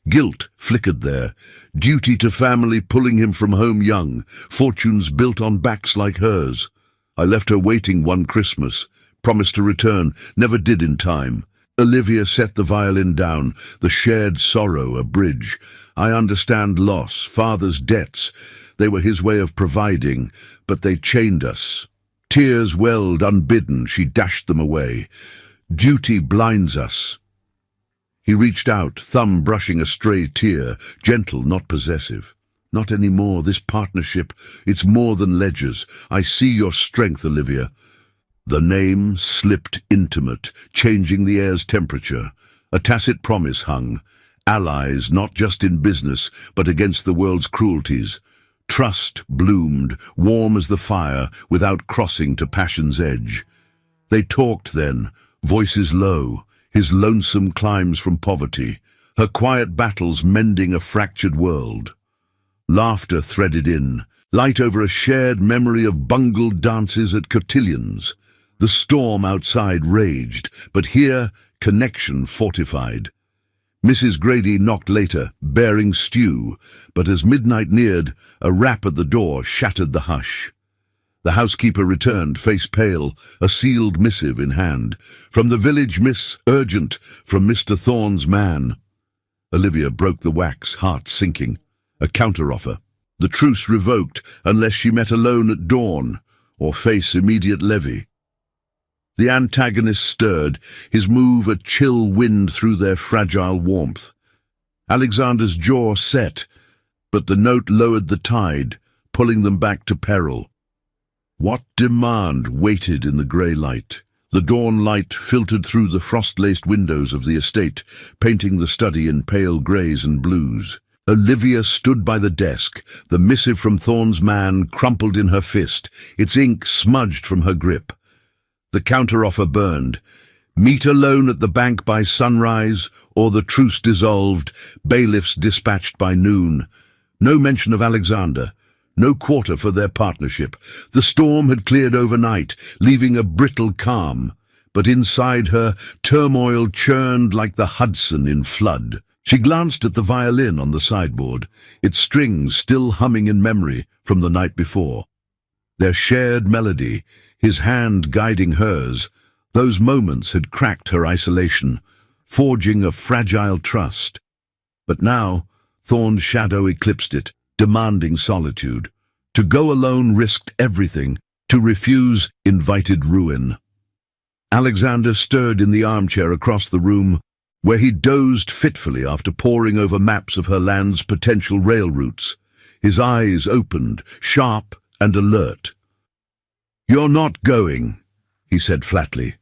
Guilt flickered there, duty to family pulling him from home young, fortunes built on backs like hers. "I left her waiting one Christmas, promised to return, never did in time." Olivia set the violin down, the shared sorrow a bridge. "I understand loss, father's debts. They were his way of providing, but they chained us." Tears welled unbidden, she dashed them away. "Duty blinds us." He reached out, thumb brushing a stray tear, gentle, not possessive. "Not anymore, this partnership, it's more than ledgers. I see your strength, Olivia." The name slipped intimate, changing the air's temperature. A tacit promise hung. Allies, not just in business, but against the world's cruelties. Trust bloomed, warm as the fire, without crossing to passion's edge. They talked then, voices low, his lonesome climbs from poverty, her quiet battles mending a fractured world. Laughter threaded in, light over a shared memory of bungled dances at cotillions. The storm outside raged, but here connection fortified. Mrs. Grady knocked later, bearing stew, but as midnight neared, a rap at the door shattered the hush. The housekeeper returned, face pale, a sealed missive in hand. "From the village, miss, urgent, from Mr. Thorne's man." Olivia broke the wax, heart sinking. A counteroffer. The truce revoked unless she met alone at dawn, or face immediate levy. The antagonist stirred, his move a chill wind through their fragile warmth. Alexander's jaw set, but the note lowered the tide, pulling them back to peril. What demand waited in the grey light? The dawn light filtered through the frost-laced windows of the estate, painting the study in pale greys and blues. Olivia stood by the desk, the missive from Thorne's man crumpled in her fist, its ink smudged from her grip. The counteroffer burned. Meet alone at the bank by sunrise, or the truce dissolved, bailiffs dispatched by noon. No mention of Alexander, no quarter for their partnership. The storm had cleared overnight, leaving a brittle calm, but inside her, turmoil churned like the Hudson in flood. She glanced at the violin on the sideboard, its strings still humming in memory from the night before. Their shared melody, his hand guiding hers, those moments had cracked her isolation, forging a fragile trust. But now, Thorne's shadow eclipsed it, demanding solitude. To go alone risked everything, to refuse invited ruin. Alexander stirred in the armchair across the room, where he dozed fitfully after poring over maps of her land's potential rail routes. His eyes opened, sharp and alert. "You're not going," he said flatly,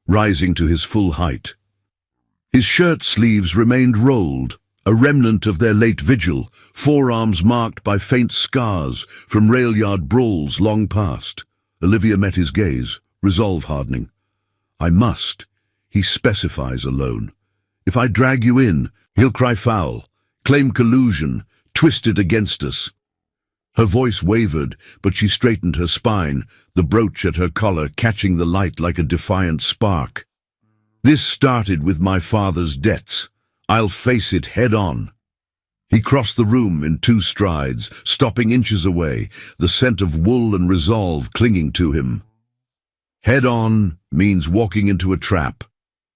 rising to his full height. His shirt sleeves remained rolled, a remnant of their late vigil, forearms marked by faint scars from rail yard brawls long past. Olivia met his gaze, resolve hardening. "I must," he specifies alone. "If I drag you in, he'll cry foul, claim collusion, twist it against us." Her voice wavered, but she straightened her spine, the brooch at her collar catching the light like a defiant spark. "This started with my father's debts. I'll face it head on." He crossed the room in 2 strides, stopping inches away, the scent of wool and resolve clinging to him. Head on means walking into a trap.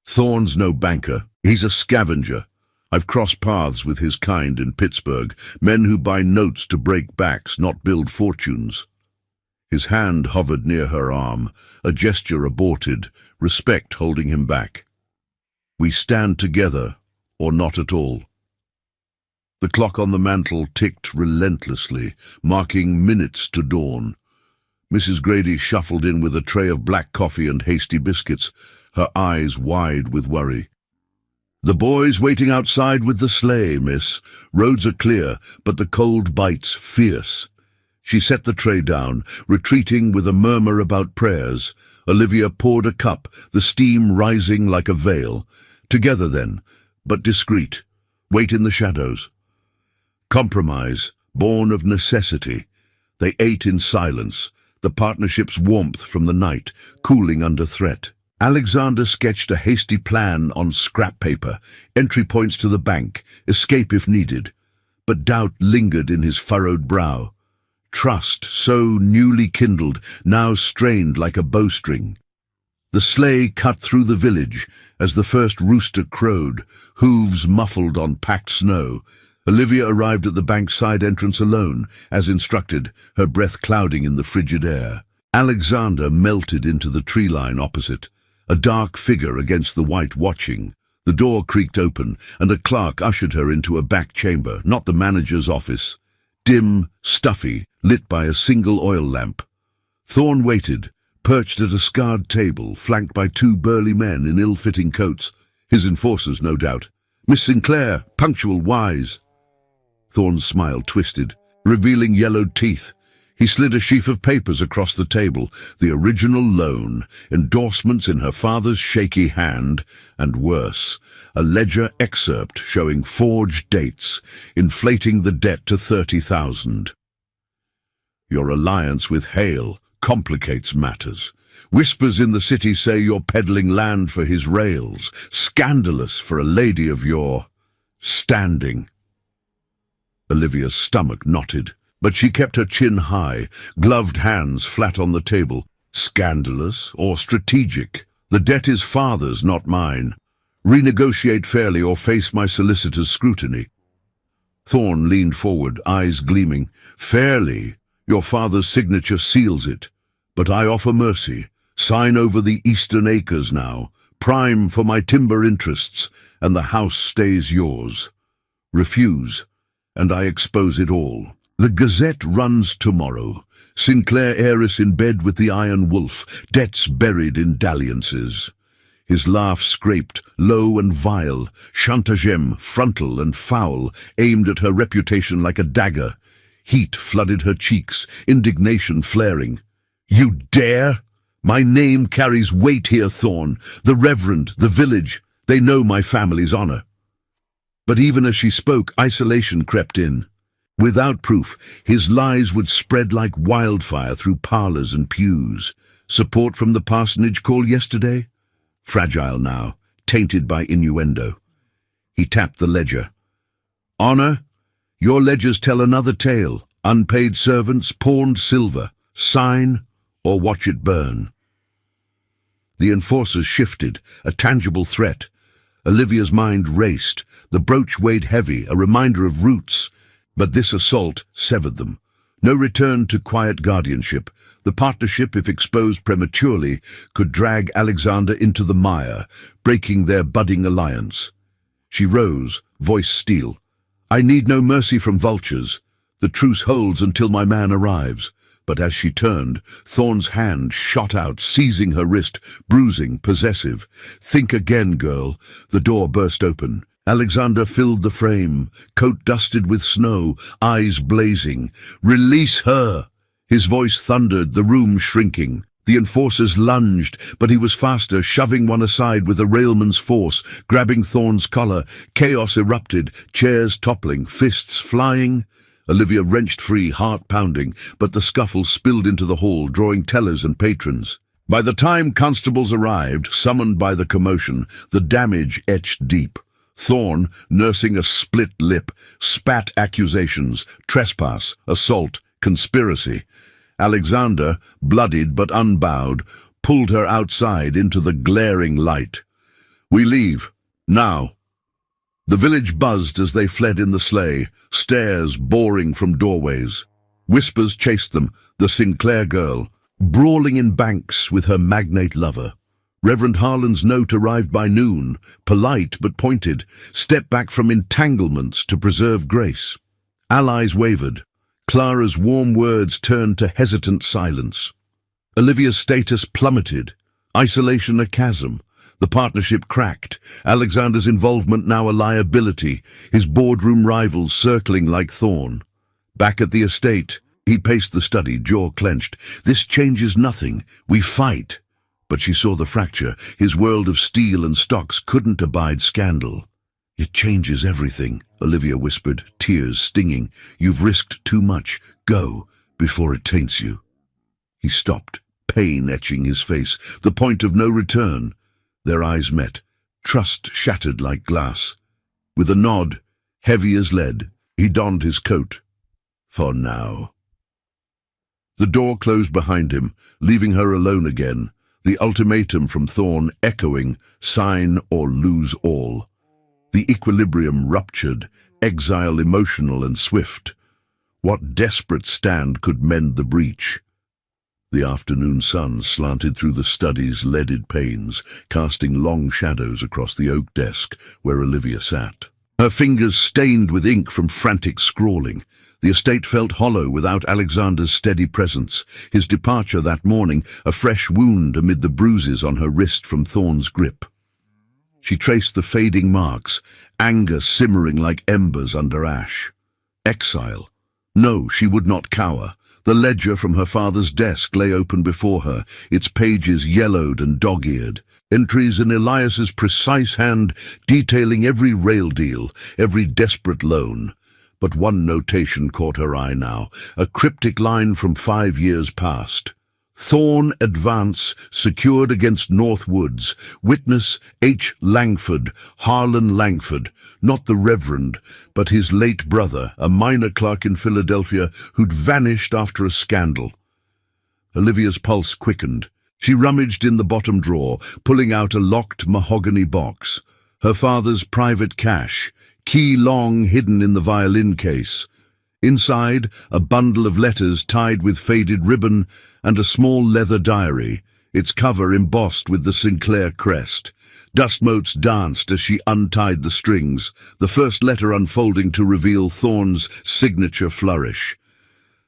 Thorne's no banker. He's a scavenger. I've crossed paths with his kind in Pittsburgh, men who buy notes to break backs, not build fortunes. His hand hovered near her arm, a gesture aborted, respect holding him back. "We stand together, or not at all." The clock on the mantel ticked relentlessly, marking minutes to dawn. Mrs. Grady shuffled in with a tray of black coffee and hasty biscuits, her eyes wide with worry. "The boys waiting outside with the sleigh, miss. Roads are clear, but the cold bites fierce." She set the tray down, retreating with a murmur about prayers. Olivia poured a cup, the steam rising like a veil. Together then, but discreet. Wait in the shadows. Compromise, born of necessity. They ate in silence, the partnership's warmth from the night, cooling under threat. Alexander sketched a hasty plan on scrap paper, entry points to the bank, escape if needed. But doubt lingered in his furrowed brow. Trust, so newly kindled, now strained like a bowstring. The sleigh cut through the village as the first rooster crowed, hooves muffled on packed snow. Olivia arrived at the bank's side entrance alone, as instructed, her breath clouding in the frigid air. Alexander melted into the tree line opposite, a dark figure against the white watching. The door creaked open, and a clerk ushered her into a back chamber, not the manager's office. Dim, stuffy, lit by a single oil lamp. Thorne waited, perched at a scarred table, flanked by two burly men in ill-fitting coats. His enforcers, no doubt. Miss Sinclair, punctual, wise. Thorne's smile twisted, revealing yellowed teeth. He slid a sheaf of papers across the table, the original loan, endorsements in her father's shaky hand, and worse, a ledger excerpt showing forged dates, inflating the debt to 30,000. Your alliance with Hale complicates matters. Whispers in the city say you're peddling land for his rails. Scandalous for a lady of your standing. Olivia's stomach knotted, but she kept her chin high, gloved hands flat on the table. Scandalous or strategic? The debt is father's, not mine. Renegotiate fairly or face my solicitor's scrutiny. Thorne leaned forward, eyes gleaming. Fairly? Your father's signature seals it. But I offer mercy. Sign over the eastern acres now. Prime for my timber interests, and the house stays yours. Refuse, and I expose it all. The Gazette runs tomorrow. Sinclair heiress in bed with the Iron Wolf, debts buried in dalliances. His laugh scraped, low and vile, chantagem, frontal and foul, aimed at her reputation like a dagger. Heat flooded her cheeks, indignation flaring. You dare? My name carries weight here, Thorne. The Reverend, the village, they know my family's honor. But even as she spoke, isolation crept in. Without proof, his lies would spread like wildfire through parlors and pews. Support from the parsonage call yesterday? Fragile now, tainted by innuendo. He tapped the ledger. Honor? Your ledgers tell another tale. Unpaid servants, pawned silver. Sign or watch it burn. The enforcers shifted, a tangible threat. Olivia's mind raced. The brooch weighed heavy, a reminder of roots. But this assault severed them. No return to quiet guardianship. The partnership, if exposed prematurely, could drag Alexander into the mire, breaking their budding alliance. She rose, voice steel. I need no mercy from vultures. The truce holds until my man arrives. But as she turned, Thorne's hand shot out, seizing her wrist, bruising, possessive. Think again, girl. The door burst open. Alexander filled the frame, coat dusted with snow, eyes blazing. Release her! His voice thundered, the room shrinking. The enforcers lunged, but he was faster, shoving one aside with a railman's force, grabbing Thorne's collar. Chaos erupted, chairs toppling, fists flying. Olivia wrenched free, heart pounding, but the scuffle spilled into the hall, drawing tellers and patrons. By the time constables arrived, summoned by the commotion, the damage etched deep. Thorne, nursing a split lip, spat accusations, trespass, assault, conspiracy. Alexander, bloodied but unbowed, pulled her outside into the glaring light. We leave. Now. The village buzzed as they fled in the sleigh, stares boring from doorways. Whispers chased them, the Sinclair girl, brawling in banks with her magnate lover. Reverend Harlan's note arrived by noon, polite but pointed, stepped back from entanglements to preserve grace. Allies wavered. Clara's warm words turned to hesitant silence. Olivia's status plummeted, isolation a chasm. The partnership cracked, Alexander's involvement now a liability, his boardroom rivals circling like Thorne. Back at the estate, He paced the study, jaw clenched. This changes nothing. We fight. But she saw the fracture. His world of steel and stocks couldn't abide scandal. It changes everything, Olivia whispered, tears stinging. You've risked too much. Go, before it taints you. He stopped, pain etching his face, the point of no return. Their eyes met, trust shattered like glass. With a nod, heavy as lead, he donned his coat. For now. The door closed behind him, leaving her alone again, the ultimatum from Thorn echoing, sign or lose all. The equilibrium ruptured, exile emotional and swift. What desperate stand could mend the breach? The afternoon sun slanted through the study's leaded panes, casting long shadows across the oak desk where Olivia sat. Her fingers stained with ink from frantic scrawling. The estate felt hollow without Alexander's steady presence, his departure that morning a fresh wound amid the bruises on her wrist from Thorn's grip. She traced the fading marks, anger simmering like embers under ash. Exile. No, she would not cower. The ledger from her father's desk lay open before her, its pages yellowed and dog-eared. Entries in Elias's precise hand detailing every rail deal, every desperate loan. But one notation caught her eye now, a cryptic line from 5 years past. Thorn advance secured against North Woods. Witness H. Langford, Harlan Langford, not the Reverend, but his late brother, a minor clerk in Philadelphia who'd vanished after a scandal. Olivia's pulse quickened. She rummaged in the bottom drawer, pulling out a locked mahogany box. Her father's private cash, key long hidden in the violin case. Inside, a bundle of letters tied with faded ribbon and a small leather diary, its cover embossed with the Sinclair crest. Dust motes danced as she untied the strings, the first letter unfolding to reveal Thorn's signature flourish.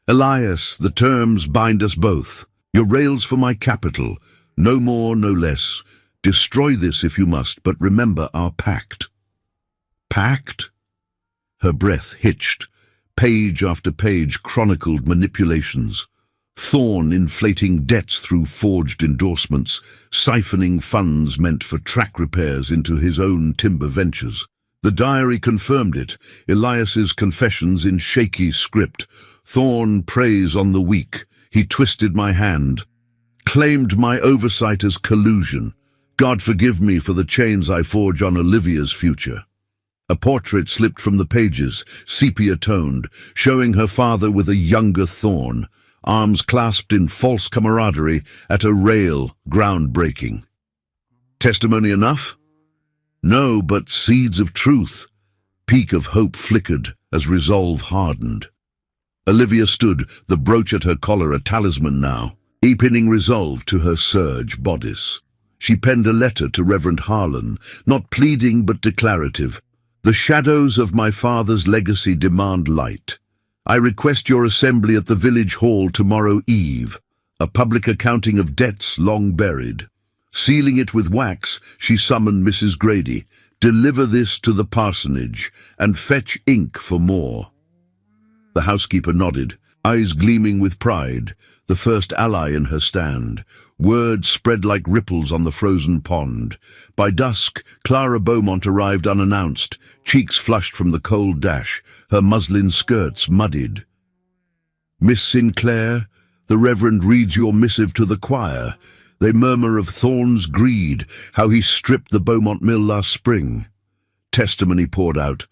Elias, the terms bind us both. Your rails for my capital, no more, no less. Destroy this if you must, but remember our pact. Pact? Her breath hitched. Page after page chronicled manipulations. Thorn inflating debts through forged endorsements, siphoning funds meant for track repairs into his own timber ventures. The diary confirmed it, Elias's confessions in shaky script. Thorn preys on the weak. He twisted my hand, claimed my oversight as collusion. God forgive me for the chains I forge on Olivia's future. A portrait slipped from the pages, sepia-toned, showing her father with a younger Thorn, arms clasped in false camaraderie at a rail, groundbreaking. Testimony enough? No, but seeds of truth. Peak of hope flickered as resolve hardened. Olivia stood, the brooch at her collar a talisman now, pinning resolve to her serge bodice. She penned a letter to Reverend Harlan, not pleading but declarative. The shadows of my father's legacy demand light. I request your assembly at the village hall tomorrow eve, a public accounting of debts long buried. Sealing it with wax, she summoned Mrs. Grady. Deliver this to the parsonage, and fetch ink for more. The housekeeper nodded, eyes gleaming with pride, the first ally in her stand. Word spread like ripples on the frozen pond. By dusk, Clara Beaumont arrived unannounced, cheeks flushed from the cold dash, her muslin skirts muddied. Miss Sinclair, the Reverend reads your missive to the choir. They murmur of Thorn's greed, how he stripped the Beaumont mill last spring. Testimony poured out.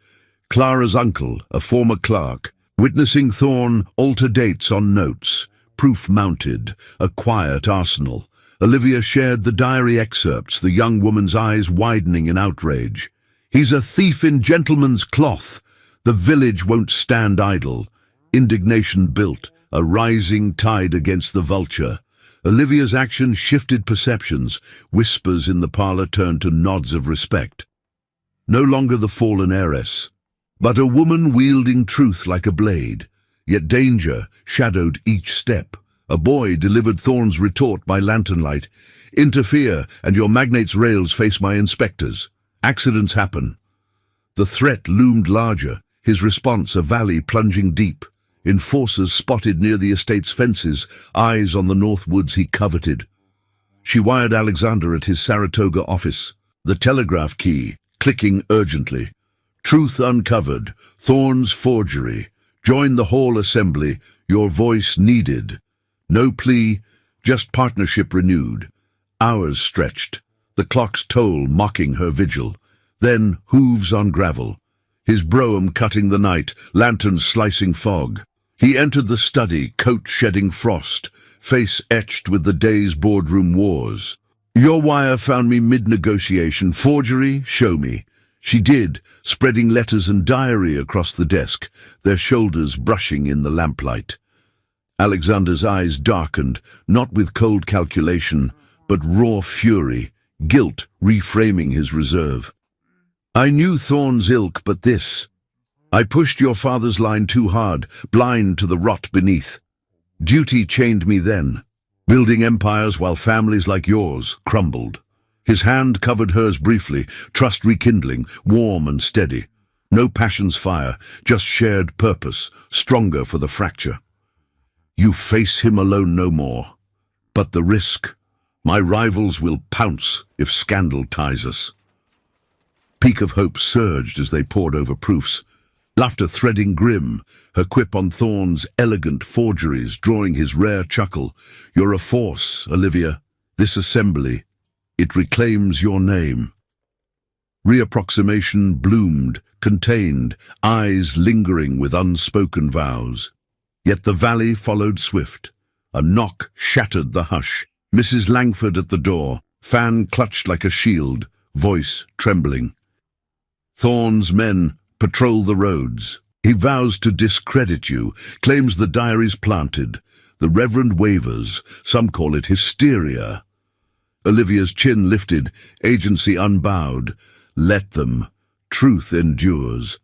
Clara's uncle, a former clerk, witnessing Thorn alter dates on notes. Proof mounted, a quiet arsenal. Olivia shared the diary excerpts, the young woman's eyes widening in outrage. He's a thief in gentleman's cloth. The village won't stand idle. Indignation built, a rising tide against the vulture. Olivia's action shifted perceptions. Whispers in the parlor turned to nods of respect. No longer the fallen heiress, but a woman wielding truth like a blade. Yet danger shadowed each step. A boy delivered Thorn's retort by lantern light. Interfere, and your magnate's rails face my inspectors. Accidents happen. The threat loomed larger, his response a valley plunging deep. enforcers spotted near the estate's fences, eyes on the north woods he coveted. She wired Alexander at his Saratoga office, the telegraph key clicking urgently. Truth uncovered, Thorne's forgery. Join the hall assembly, your voice needed. No plea, just partnership renewed. Hours stretched, the clock's toll mocking her vigil. Then hooves on gravel, his brougham cutting the night, lanterns slicing fog. He entered the study, coat shedding frost, face etched with the day's boardroom wars. Your wire found me mid-negotiation. Forgery? Show me. She did, spreading letters and diary across the desk, their shoulders brushing in the lamplight. Alexander's eyes darkened, not with cold calculation, but raw fury, guilt reframing his reserve. I knew Thorne's ilk, but this. I pushed your father's line too hard, blind to the rot beneath. Duty chained me then, building empires while families like yours crumbled. His hand covered hers briefly, trust rekindling, warm and steady. No passion's fire, just shared purpose, stronger for the fracture. You face him alone no more. But the risk, my rivals will pounce if scandal ties us. Peak of hope surged as they pored over proofs, laughter threading grim, her quip on Thorne's elegant forgeries drawing his rare chuckle. You're a force, Olivia. This assembly, it reclaims your name. Reapproximation bloomed, contained, eyes lingering with unspoken vows. Yet the valley followed swift. A knock shattered the hush. Mrs. Langford at the door, fan clutched like a shield, voice trembling. Thorne's men patrol the roads. He vows to discredit you, claims the diary's planted. The Reverend wavers, some call it hysteria. Olivia's chin lifted, agency unbowed. Let them. Truth endures.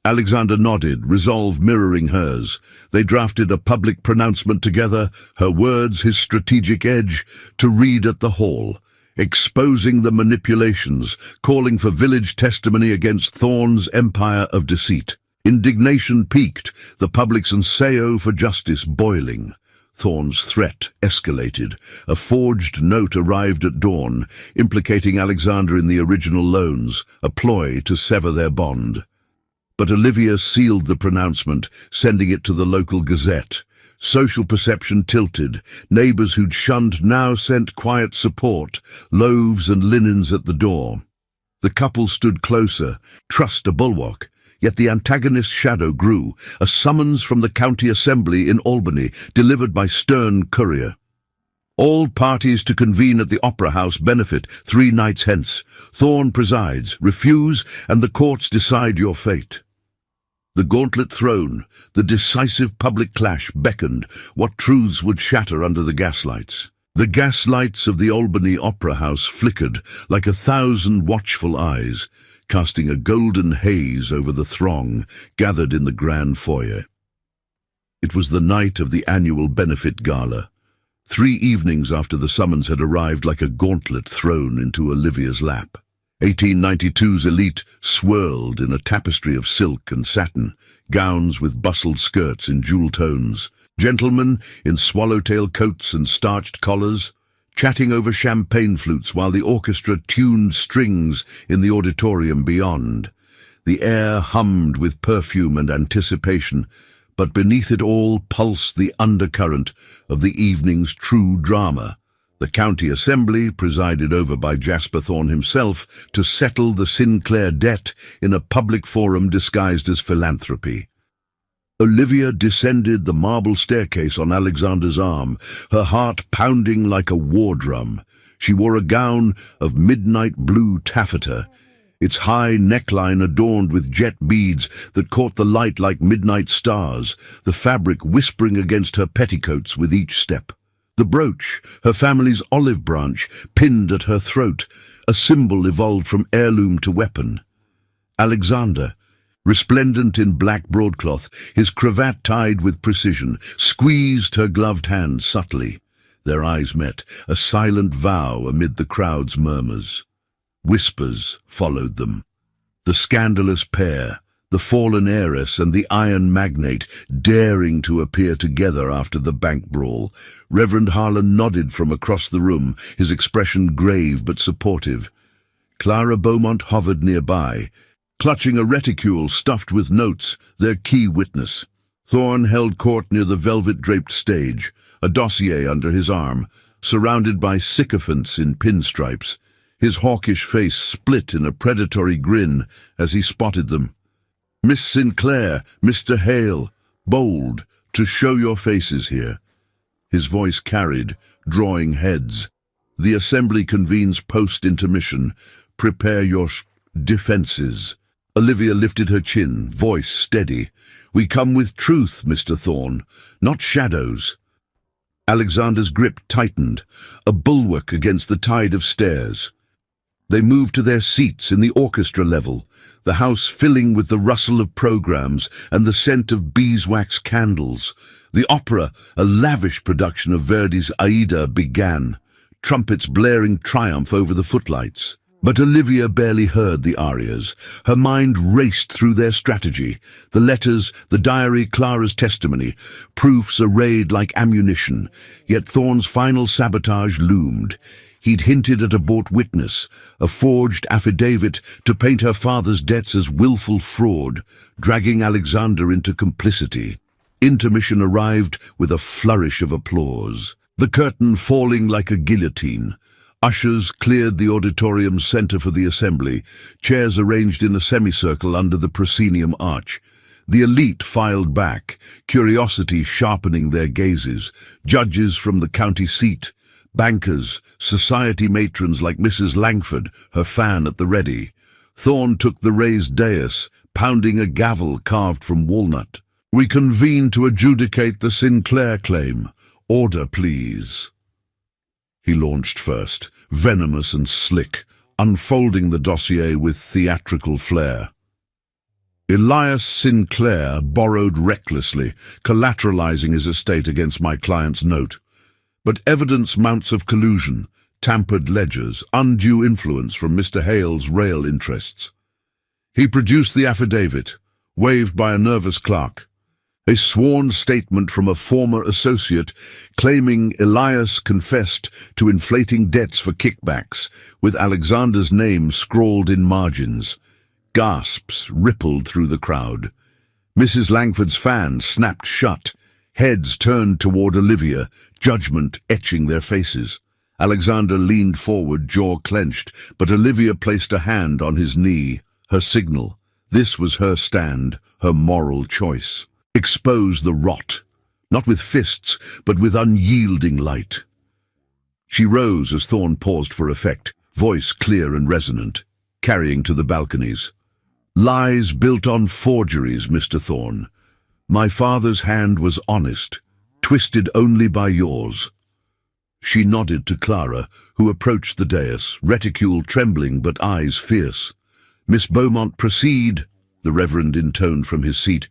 Alexander nodded, resolve mirroring hers. They drafted a public pronouncement together, her words his strategic edge, to read at the hall, exposing the manipulations, calling for village testimony against Thorne's empire of deceit. Indignation peaked, the public's enseo for justice boiling. Thorne's threat escalated. A forged note arrived at dawn, implicating Alexander in the original loans, a ploy to sever their bond. But Olivia sealed the pronouncement, sending it to the local gazette. Social perception tilted. Neighbors who'd shunned now sent quiet support, loaves and linens at the door. The couple stood closer, trust a bulwark. Yet the antagonist's shadow grew, a summons from the county assembly in Albany, delivered by stern courier. All parties to convene at the Opera House benefit 3 nights hence. Thorne presides, refuse, and the courts decide your fate. The gauntlet thrown, the decisive public clash beckoned, what truths would shatter under the gaslights. The gaslights of the Albany Opera House flickered like 1,000 watchful eyes, casting a golden haze over the throng gathered in the grand foyer. It was the night of the annual benefit gala. 3 evenings after the summons had arrived like a gauntlet thrown into Olivia's lap. 1892's elite swirled in a tapestry of silk and satin, gowns with bustled skirts in jewel tones, gentlemen in swallowtail coats and starched collars, chatting over champagne flutes while the orchestra tuned strings in the auditorium beyond. The air hummed with perfume and anticipation, but beneath it all pulsed the undercurrent of the evening's true drama. The county assembly, presided over by Jasper Thorne himself, to settle the Sinclair debt in a public forum disguised as philanthropy. Olivia descended the marble staircase on Alexander's arm, her heart pounding like a war drum. She wore a gown of midnight blue taffeta, its high neckline adorned with jet beads that caught the light like midnight stars, the fabric whispering against her petticoats with each step. The brooch, her family's olive branch, pinned at her throat, a symbol evolved from heirloom to weapon. Alexander, resplendent in black broadcloth, his cravat tied with precision, squeezed her gloved hand subtly. Their eyes met, a silent vow amid the crowd's murmurs. Whispers followed them. The scandalous pair, the fallen heiress and the iron magnate daring to appear together after the bank brawl. Reverend Harlan nodded from across the room, his expression grave but supportive. Clara Beaumont hovered nearby, clutching a reticule stuffed with notes, their key witness. Thorne held court near the velvet-draped stage, a dossier under his arm, surrounded by sycophants in pinstripes. His hawkish face split in a predatory grin as he spotted them. "Miss Sinclair, Mr. Hale, bold, to show your faces here." His voice carried, drawing heads. "The assembly convenes post-intermission. Prepare your defenses." Olivia lifted her chin, voice steady. "We come with truth, Mr. Thorne, not shadows." Alexander's grip tightened, a bulwark against the tide of stares. They moved to their seats in the orchestra level, the house filling with the rustle of programs and the scent of beeswax candles. The opera, a lavish production of Verdi's Aida, began, trumpets blaring triumph over the footlights. But Olivia barely heard the arias. Her mind raced through their strategy, the letters, the diary, Clara's testimony, proofs arrayed like ammunition. Yet Thorne's final sabotage loomed. He'd hinted at a bought witness, a forged affidavit to paint her father's debts as willful fraud, dragging Alexander into complicity. Intermission arrived with a flourish of applause, the curtain falling like a guillotine. Ushers cleared the auditorium's center for the assembly, chairs arranged in a semicircle under the proscenium arch. The elite filed back, curiosity sharpening their gazes, judges from the county seat, bankers, society matrons like Mrs. Langford, her fan at the ready. Thorne took the raised dais, pounding a gavel carved from walnut. "We convene to adjudicate the Sinclair claim. Order, please." He launched first, venomous and slick, unfolding the dossier with theatrical flair. "Elias Sinclair borrowed recklessly, collateralizing his estate against my client's note. But evidence mounts of collusion, tampered ledgers, undue influence from Mr. Hale's rail interests. He produced the affidavit, waved by a nervous clerk. A sworn statement from a former associate claiming Elias confessed to inflating debts for kickbacks, with Alexander's name scrawled in margins. Gasps rippled through the crowd. Mrs. Langford's fan snapped shut. Heads turned toward Olivia, judgment etching their faces. Alexander leaned forward, jaw clenched, but Olivia placed a hand on his knee, her signal. This was her stand, her moral choice. Expose the rot, not with fists, but with unyielding light. She rose as Thorne paused for effect, voice clear and resonant, carrying to the balconies. "Lies built on forgeries, Mr. Thorne. My father's hand was honest, twisted only by yours." She nodded to Clara, who approached the dais, reticule trembling but eyes fierce. "Miss Beaumont, proceed," the Reverend intoned from his seat,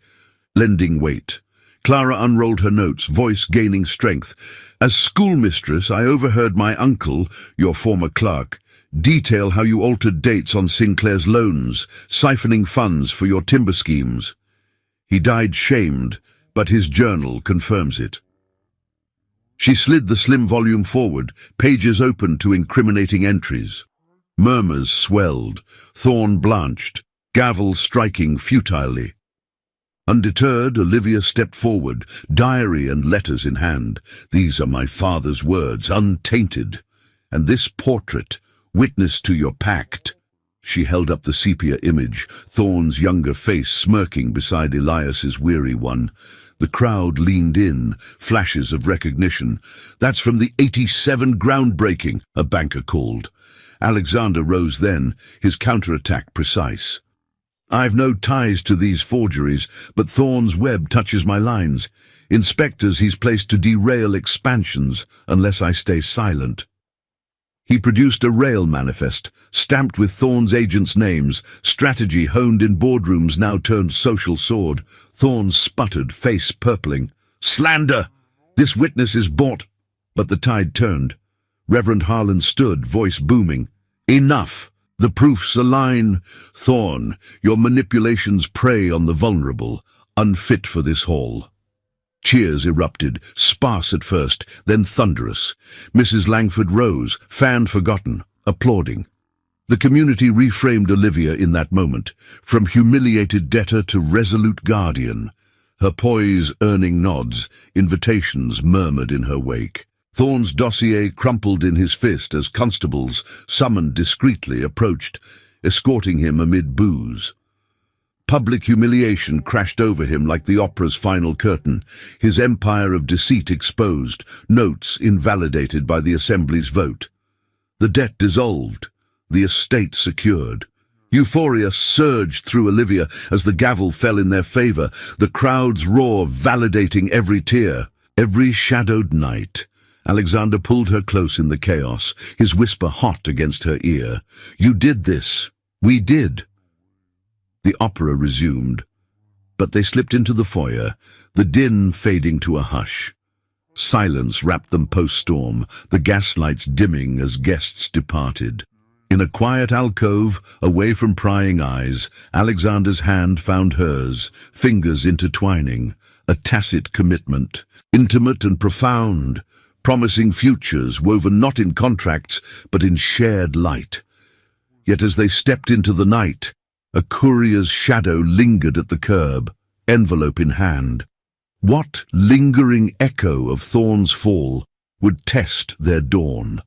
lending weight. Clara unrolled her notes, voice gaining strength. "As schoolmistress, I overheard my uncle, your former clerk, detail how you altered dates on Sinclair's loans, siphoning funds for your timber schemes. He died shamed, but his journal confirms it." She slid the slim volume forward, pages open to incriminating entries. Murmurs swelled, Thorne blanched, gavel striking futilely. Undeterred, Olivia stepped forward, diary and letters in hand. "These are my father's words, untainted. And this portrait, witness to your pact." She held up the sepia image, Thorne's younger face smirking beside Elias's weary one. The crowd leaned in, flashes of recognition. "That's from the '87 groundbreaking," a banker called. Alexander rose then, his counterattack precise. "I've no ties to these forgeries, but Thorne's web touches my lines. Inspectors he's placed to derail expansions unless I stay silent." He produced a rail manifest, stamped with Thorne's agents' names, strategy honed in boardrooms now turned social sword. Thorne sputtered, face purpling. "Slander! This witness is bought." But the tide turned. Reverend Harlan stood, voice booming. "Enough! The proofs align. Thorn, your manipulations prey on the vulnerable, unfit for this hall. Cheers erupted, sparse at first, then thunderous. Mrs. Langford rose, fan forgotten, applauding. The community reframed Olivia in that moment, from humiliated debtor to resolute guardian. Her poise earning nods, invitations murmured in her wake. Thorn's dossier crumpled in his fist as constables, summoned discreetly, approached, escorting him amid boos. Public humiliation crashed over him like the opera's final curtain, his empire of deceit exposed, notes invalidated by the Assembly's vote. The debt dissolved, the estate secured. Euphoria surged through Olivia as the gavel fell in their favor, the crowd's roar validating every tear, every shadowed night. Alexander pulled her close in the chaos, his whisper hot against her ear. "You did this. We did." The opera resumed, but they slipped into the foyer, the din fading to a hush. Silence wrapped them post-storm, the gaslights dimming as guests departed. In a quiet alcove, away from prying eyes, Alexander's hand found hers, fingers intertwining, a tacit commitment, intimate and profound, promising futures woven not in contracts but in shared light. Yet as they stepped into the night, a courier's shadow lingered at the curb, envelope in hand. What lingering echo of Thorn's fall would test their dawn?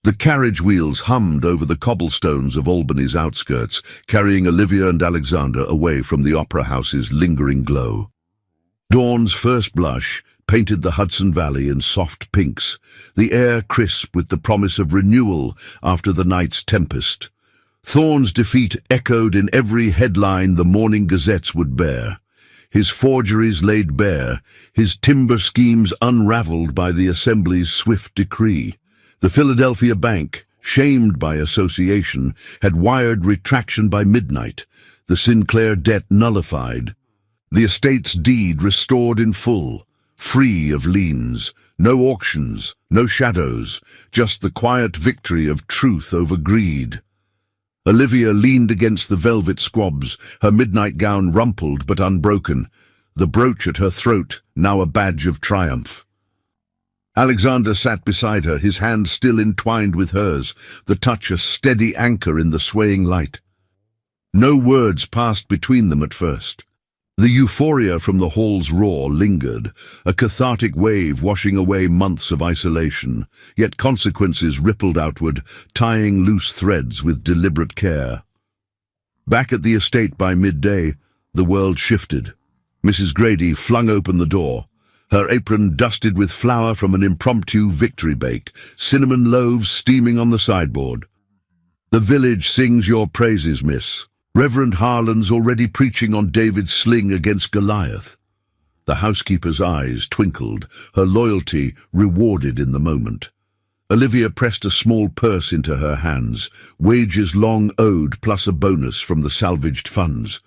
The carriage wheels hummed over the cobblestones of Albany's outskirts, carrying Olivia and Alexander away from the opera house's lingering glow. Dawn's first blush painted the Hudson Valley in soft pinks, the air crisp with the promise of renewal after the night's tempest. Thorn's defeat echoed in every headline the morning gazettes would bear. His forgeries laid bare, his timber schemes unraveled by the Assembly's swift decree. The Philadelphia Bank, shamed by association, had wired retraction by midnight, the Sinclair debt nullified. The estate's deed restored in full, free of liens, no auctions, no shadows, just the quiet victory of truth over greed. Olivia leaned against the velvet squabs, her midnight gown rumpled but unbroken, the brooch at her throat now a badge of triumph. Alexander sat beside her, his hand still entwined with hers, the touch a steady anchor in the swaying light. No words passed between them at first. The euphoria from the hall's roar lingered, a cathartic wave washing away months of isolation, yet consequences rippled outward, tying loose threads with deliberate care. Back at the estate by midday, the world shifted. Mrs. Grady flung open the door, her apron dusted with flour from an impromptu victory bake, cinnamon loaves steaming on the sideboard. "The village sings your praises, miss. Reverend Harlan's already preaching on David's sling against Goliath." The housekeeper's eyes twinkled, her loyalty rewarded in the moment. Olivia pressed a small purse into her hands, wages long owed plus a bonus from the salvaged funds.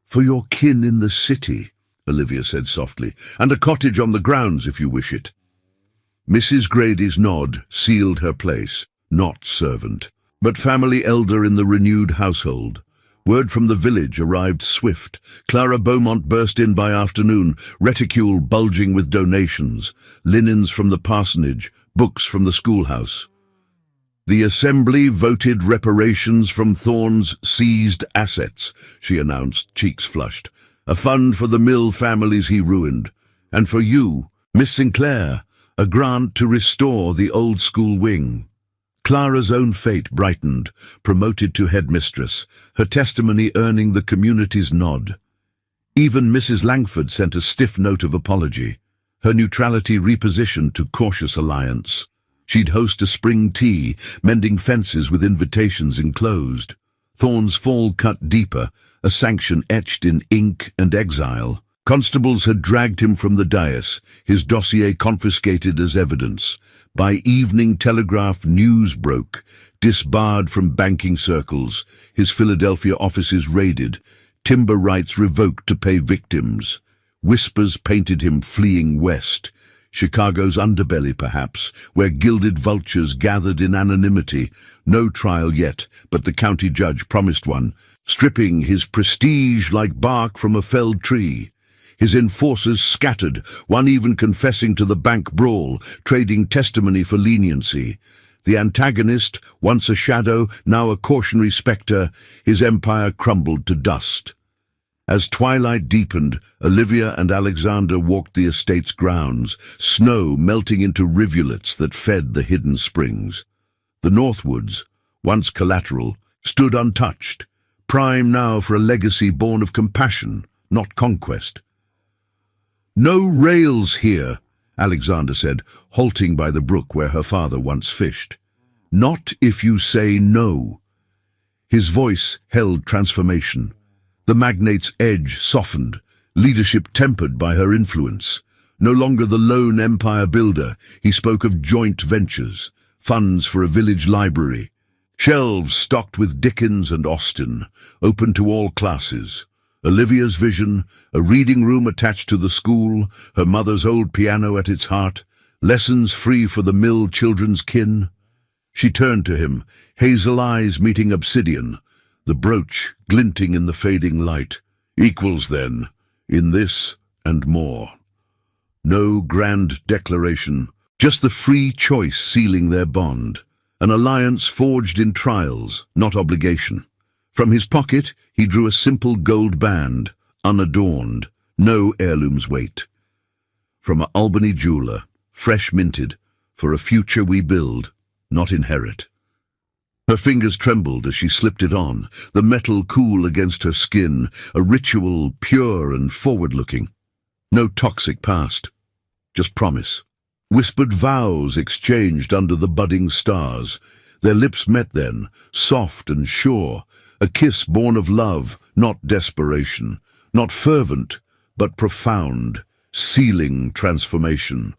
"For your kin in the city," Olivia said softly, "and a cottage on the grounds if you wish it." Mrs. Grady's nod sealed her place, not servant, but family elder in the renewed household. Word from the village arrived swift. Clara Beaumont burst in by afternoon, reticule bulging with donations, linens from the parsonage, books from the schoolhouse. "The Assembly voted reparations from Thorn's seized assets," she announced, cheeks flushed. "A fund for the Mill families he ruined. And for you, Miss Sinclair, a grant to restore the old school wing." Clara's own fate brightened, promoted to headmistress, her testimony earning the community's nod. Even Mrs. Langford sent a stiff note of apology, her neutrality repositioned to cautious alliance. She'd host a spring tea, mending fences with invitations enclosed. Thorn's fall cut deeper, a sanction etched in ink and exile. Constables had dragged him from the dais, his dossier confiscated as evidence. By Evening Telegraph news broke, disbarred from banking circles, his Philadelphia offices raided, timber rights revoked to pay victims. Whispers painted him fleeing west, Chicago's underbelly perhaps, where gilded vultures gathered in anonymity. No trial yet, but the county judge promised one, stripping his prestige like bark from a felled tree. His enforcers scattered, one even confessing to the bank brawl, trading testimony for leniency. The antagonist, once a shadow, now a cautionary spectre, his empire crumbled to dust. As twilight deepened, Olivia and Alexander walked the estate's grounds, snow melting into rivulets that fed the hidden springs. The Northwoods, once collateral, stood untouched, prime now for a legacy born of compassion, not conquest. "No rails here," Alexander said, halting by the brook where her father once fished. "Not if you say no." His voice held transformation. The magnate's edge softened, leadership tempered by her influence. No longer the lone empire builder, he spoke of joint ventures, funds for a village library, shelves stocked with Dickens and Austen, open to all classes. Olivia's vision, a reading room attached to the school, her mother's old piano at its heart, lessons free for the mill children's kin. She turned to him, hazel eyes meeting obsidian, the brooch glinting in the fading light. "Equals, then, in this and more." No grand declaration, just the free choice sealing their bond, an alliance forged in trials, not obligation. From his pocket, he drew a simple gold band, unadorned, no heirloom's weight. "From an Albany jeweler, fresh minted, for a future we build, not inherit." Her fingers trembled as she slipped it on, the metal cool against her skin, a ritual pure and forward-looking. No toxic past, just promise. Whispered vows exchanged under the budding stars. Their lips met then, soft and sure, a kiss born of love, not desperation, not fervent, but profound, sealing transformation.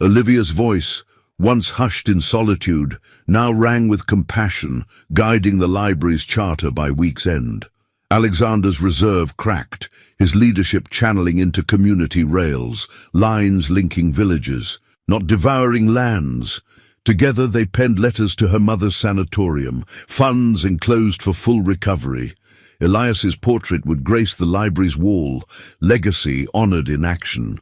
Olivia's voice, once hushed in solitude, now rang with compassion, guiding the library's charter by week's end. Alexander's reserve cracked, his leadership channeling into community rails, lines linking villages, not devouring lands. Together they penned letters to her mother's sanatorium, funds enclosed for full recovery. Elias's portrait would grace the library's wall, legacy honored in action.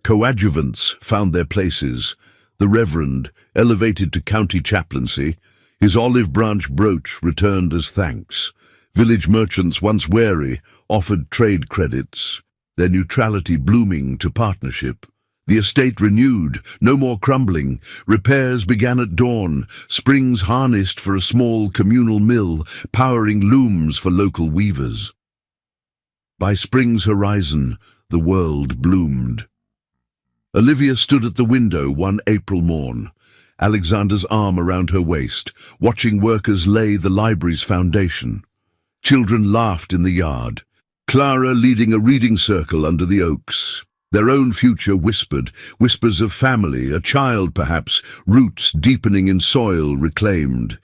Coadjuvants found their places. The Reverend, elevated to county chaplaincy, his olive branch brooch returned as thanks. Village merchants, once wary, offered trade credits, their neutrality blooming to partnership. The estate renewed, no more crumbling. Repairs began at dawn, springs harnessed for a small communal mill, powering looms for local weavers. By spring's horizon, the world bloomed. Olivia stood at the window one April morn, Alexander's arm around her waist, watching workers lay the library's foundation. Children laughed in the yard, Clara leading a reading circle under the oaks. Their own future whispered, whispers of family, a child perhaps, roots deepening in soil reclaimed.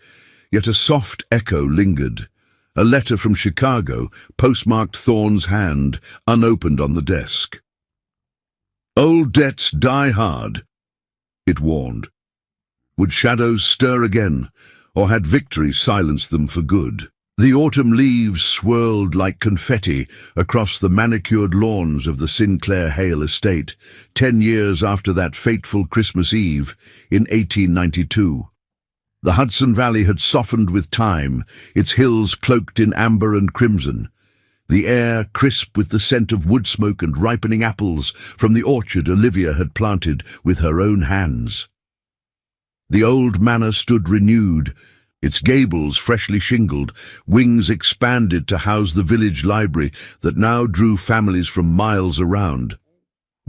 Yet a soft echo lingered. A letter from Chicago, postmarked Thorne's hand, unopened on the desk. "Old debts die hard," it warned. Would shadows stir again, or had victory silenced them for good? The autumn leaves swirled like confetti across the manicured lawns of the Sinclair Hale estate, 10 years after that fateful Christmas Eve in 1892. The Hudson Valley had softened with time, its hills cloaked in amber and crimson. The air crisp with the scent of wood smoke and ripening apples from the orchard Olivia had planted with her own hands. The old manor stood renewed, its gables freshly shingled, wings expanded to house the village library that now drew families from miles around.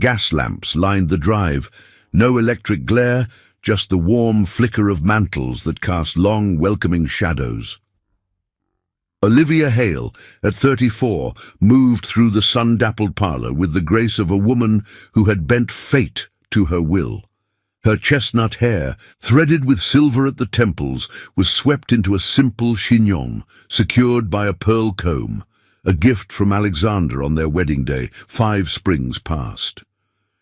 Gas lamps lined the drive, no electric glare, just the warm flicker of mantles that cast long, welcoming shadows. Olivia Hale, at 34, moved through the sun-dappled parlor with the grace of a woman who had bent fate to her will. Her chestnut hair, threaded with silver at the temples, was swept into a simple chignon, secured by a pearl comb, a gift from Alexander on their wedding day, 5 springs past.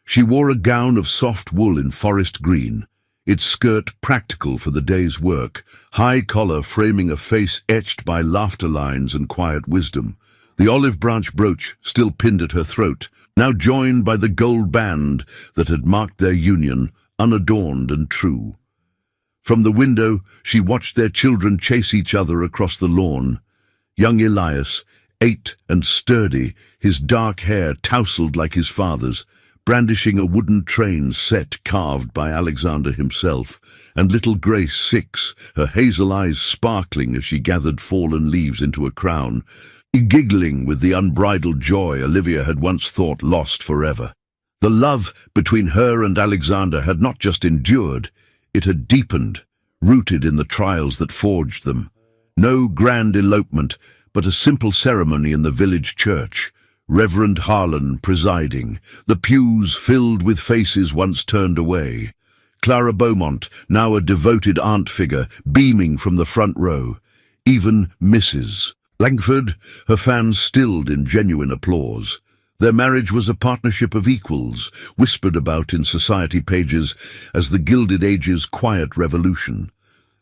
She wore a gown of soft wool in forest green, its skirt practical for the day's work, high collar framing a face etched by laughter lines and quiet wisdom. The olive branch brooch still pinned at her throat, now joined by the gold band that had marked their union, unadorned and true. From the window, she watched their children chase each other across the lawn. Young Elias, 8 and sturdy, his dark hair tousled like his father's, brandishing a wooden train set carved by Alexander himself, and little Grace, 6, her hazel eyes sparkling as she gathered fallen leaves into a crown, giggling with the unbridled joy Olivia had once thought lost forever. The love between her and Alexander had not just endured, it had deepened, rooted in the trials that forged them. No grand elopement, but a simple ceremony in the village church, Reverend Harlan presiding, the pews filled with faces once turned away. Clara Beaumont, now a devoted aunt figure, beaming from the front row. Even Mrs. Langford, her fans stilled in genuine applause. Their marriage was a partnership of equals, whispered about in society pages as the Gilded Age's quiet revolution.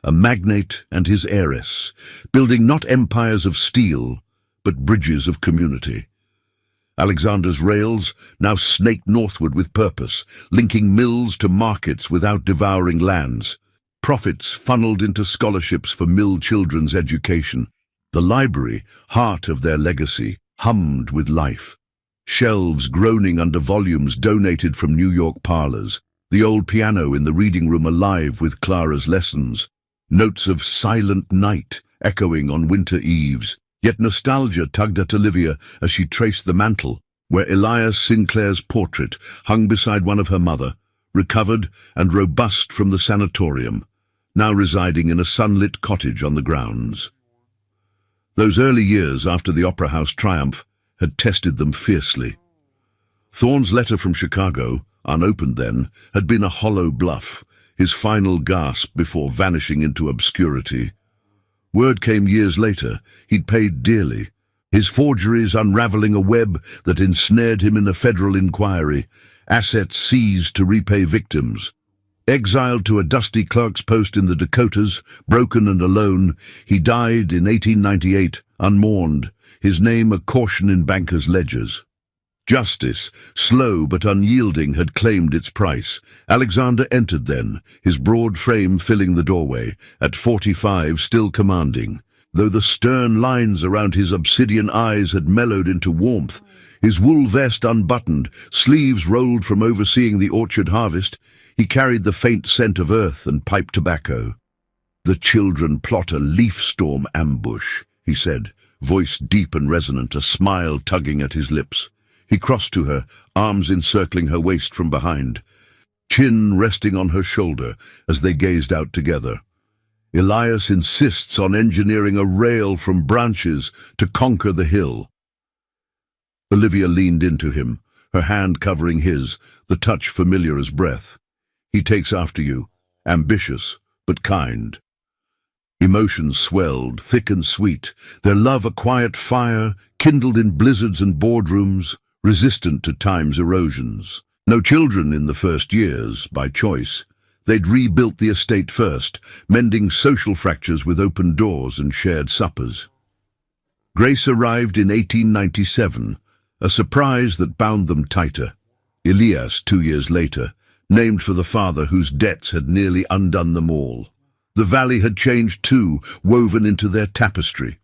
A magnate and his heiress, building not empires of steel, but bridges of community. Alexander's rails now snaked northward with purpose, linking mills to markets without devouring lands. Profits funneled into scholarships for mill children's education. The library, heart of their legacy, hummed with life. Shelves groaning under volumes donated from New York parlors. The old piano in the reading room alive with Clara's lessons. Notes of silent night echoing on winter eves. Yet nostalgia tugged at Olivia as she traced the mantel, where Elias Sinclair's portrait hung beside one of her mother, recovered and robust from the sanatorium, now residing in a sunlit cottage on the grounds. Those early years after the Opera House triumph had tested them fiercely. Thorne's letter from Chicago, unopened then, had been a hollow bluff, his final gasp before vanishing into obscurity. Word came years later, he'd paid dearly, his forgeries unraveling a web that ensnared him in a federal inquiry, assets seized to repay victims. Exiled to a dusty clerk's post in the Dakotas, broken and alone, he died in 1898, unmourned, his name a caution in bankers' ledgers. Justice, slow but unyielding, had claimed its price. Alexander entered then, his broad frame filling the doorway, at 45 still commanding. Though the stern lines around his obsidian eyes had mellowed into warmth, his wool vest unbuttoned, sleeves rolled from overseeing the orchard harvest, he carried the faint scent of earth and pipe tobacco. "The children plot a leaf storm ambush," he said, voice deep and resonant, a smile tugging at his lips. He crossed to her, arms encircling her waist from behind, chin resting on her shoulder as they gazed out together. "Elias insists on engineering a rail from branches to conquer the hill." Olivia leaned into him, her hand covering his, the touch familiar as breath. "He takes after you, ambitious but kind." Emotions swelled, thick and sweet, their love a quiet fire, kindled in blizzards and boardrooms, resistant to time's erosions. No children in the first years, by choice. They'd rebuilt the estate first, mending social fractures with open doors and shared suppers. Grace arrived in 1897, a surprise that bound them tighter. Elias, 2 years later, named for the father whose debts had nearly undone them all. The valley had changed too, woven into their tapestry.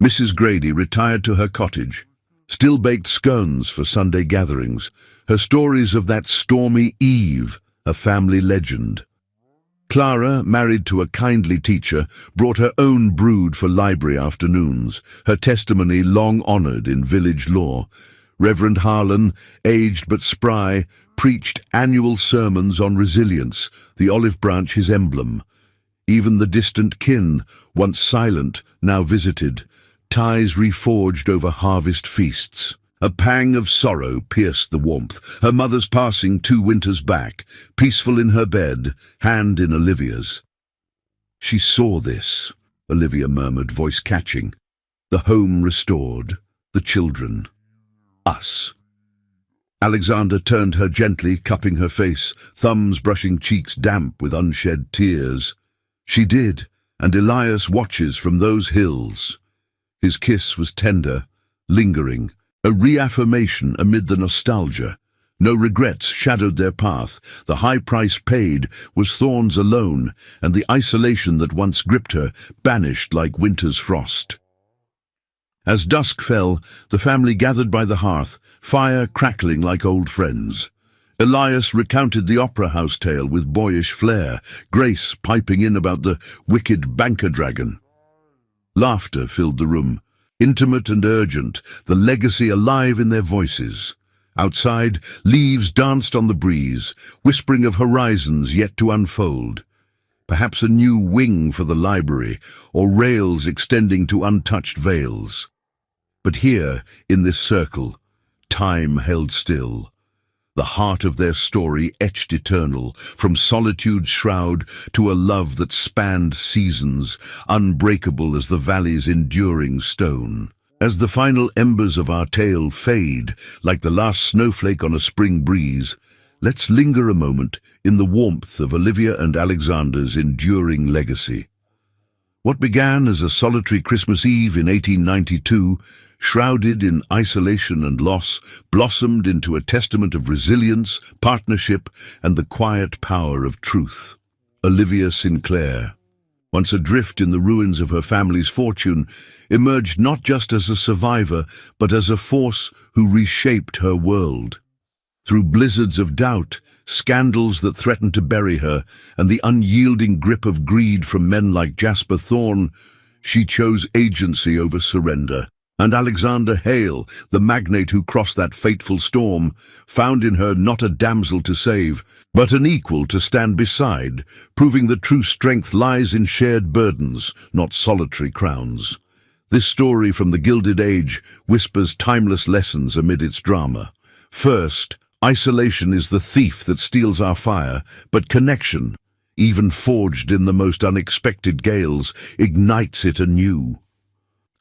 Mrs. Grady retired to her cottage, still baked scones for Sunday gatherings, her stories of that stormy eve, a family legend. Clara, married to a kindly teacher, brought her own brood for library afternoons, her testimony long honored in village law. Reverend Harlan, aged but spry, preached annual sermons on resilience, the olive branch his emblem. Even the distant kin, once silent, now visited, ties reforged over harvest feasts. A pang of sorrow pierced the warmth, her mother's passing 2 winters back, peaceful in her bed, hand in Olivia's. "She saw this," Olivia murmured, voice catching. "The home restored, the children, us." Alexander turned her gently, cupping her face, thumbs brushing cheeks damp with unshed tears. She did, and Elias watches from those hills. His kiss was tender, lingering, a reaffirmation amid the nostalgia. No regrets shadowed their path. The high price paid was thorns alone, and the isolation that once gripped her banished like winter's frost. As dusk fell, the family gathered by the hearth, fire crackling like old friends. Elias recounted the opera house tale with boyish flair, Grace piping in about the wicked banker dragon. Laughter filled the room, intimate and urgent, the legacy alive in their voices. Outside, leaves danced on the breeze, whispering of horizons yet to unfold. Perhaps a new wing for the library, or rails extending to untouched vales. But here, in this circle, time held still. The heart of their story etched eternal, from solitude's shroud to a love that spanned seasons, unbreakable as the valley's enduring stone. As the final embers of our tale fade, like the last snowflake on a spring breeze, let's linger a moment in the warmth of Olivia and Alexander's enduring legacy. What began as a solitary Christmas Eve in 1892, shrouded in isolation and loss, blossomed into a testament of resilience, partnership, and the quiet power of truth. Olivia Sinclair, once adrift in the ruins of her family's fortune, emerged not just as a survivor, but as a force who reshaped her world. Through blizzards of doubt, scandals that threatened to bury her, and the unyielding grip of greed from men like Jasper Thorne, she chose agency over surrender. And Alexander Hale, the magnate who crossed that fateful storm, found in her not a damsel to save, but an equal to stand beside, proving that true strength lies in shared burdens, not solitary crowns. This story from the Gilded Age whispers timeless lessons amid its drama. First, isolation is the thief that steals our fire, but connection, even forged in the most unexpected gales, ignites it anew.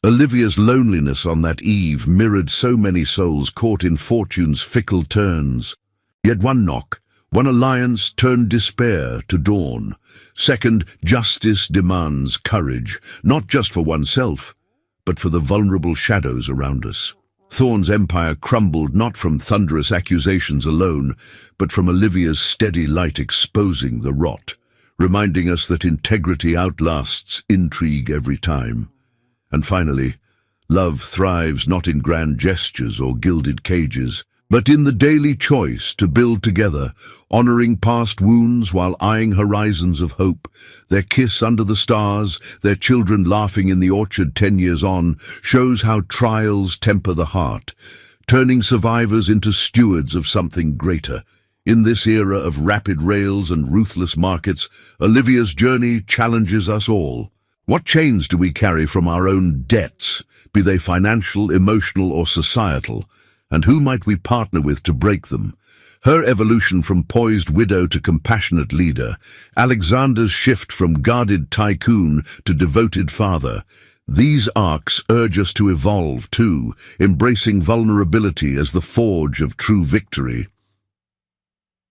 Olivia's loneliness on that eve mirrored so many souls caught in fortune's fickle turns. Yet one knock, one alliance turned despair to dawn. Second, justice demands courage, not just for oneself, but for the vulnerable shadows around us. Thorne's empire crumbled not from thunderous accusations alone, but from Olivia's steady light exposing the rot, reminding us that integrity outlasts intrigue every time. And finally, love thrives not in grand gestures or gilded cages, but in the daily choice to build together, honoring past wounds while eyeing horizons of hope. Their kiss under the stars, their children laughing in the orchard 10 years on, shows how trials temper the heart, turning survivors into stewards of something greater. In this era of rapid rails and ruthless markets, Olivia's journey challenges us all. What chains do we carry from our own debts, be they financial, emotional, or societal, and who might we partner with to break them? Her evolution from poised widow to compassionate leader, Alexander's shift from guarded tycoon to devoted father, these arcs urge us to evolve too, embracing vulnerability as the forge of true victory.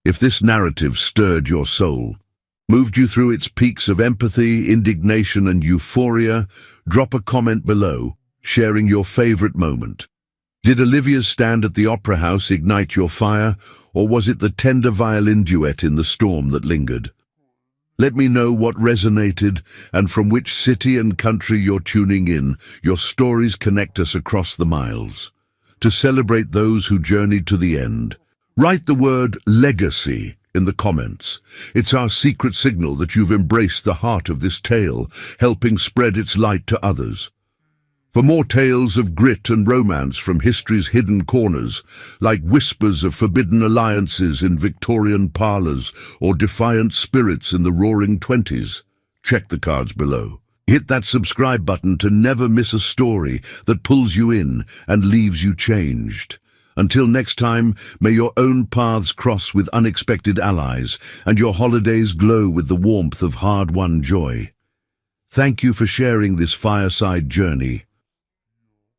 If this narrative stirred your soul, moved you through its peaks of empathy, indignation, and euphoria, drop a comment below, sharing your favorite moment. Did Olivia's stand at the opera house ignite your fire, or was it the tender violin duet in the storm that lingered? Let me know what resonated and from which city and country you're tuning in. Your stories connect us across the miles. To celebrate those who journeyed to the end, write the word legacy in the comments. It's our secret signal that you've embraced the heart of this tale, helping spread its light to others. For more tales of grit and romance from history's hidden corners, like whispers of forbidden alliances in Victorian parlours or defiant spirits in the Roaring Twenties, check the cards below. Hit that subscribe button to never miss a story that pulls you in and leaves you changed. Until next time, may your own paths cross with unexpected allies and your holidays glow with the warmth of hard-won joy. Thank you for sharing this fireside journey.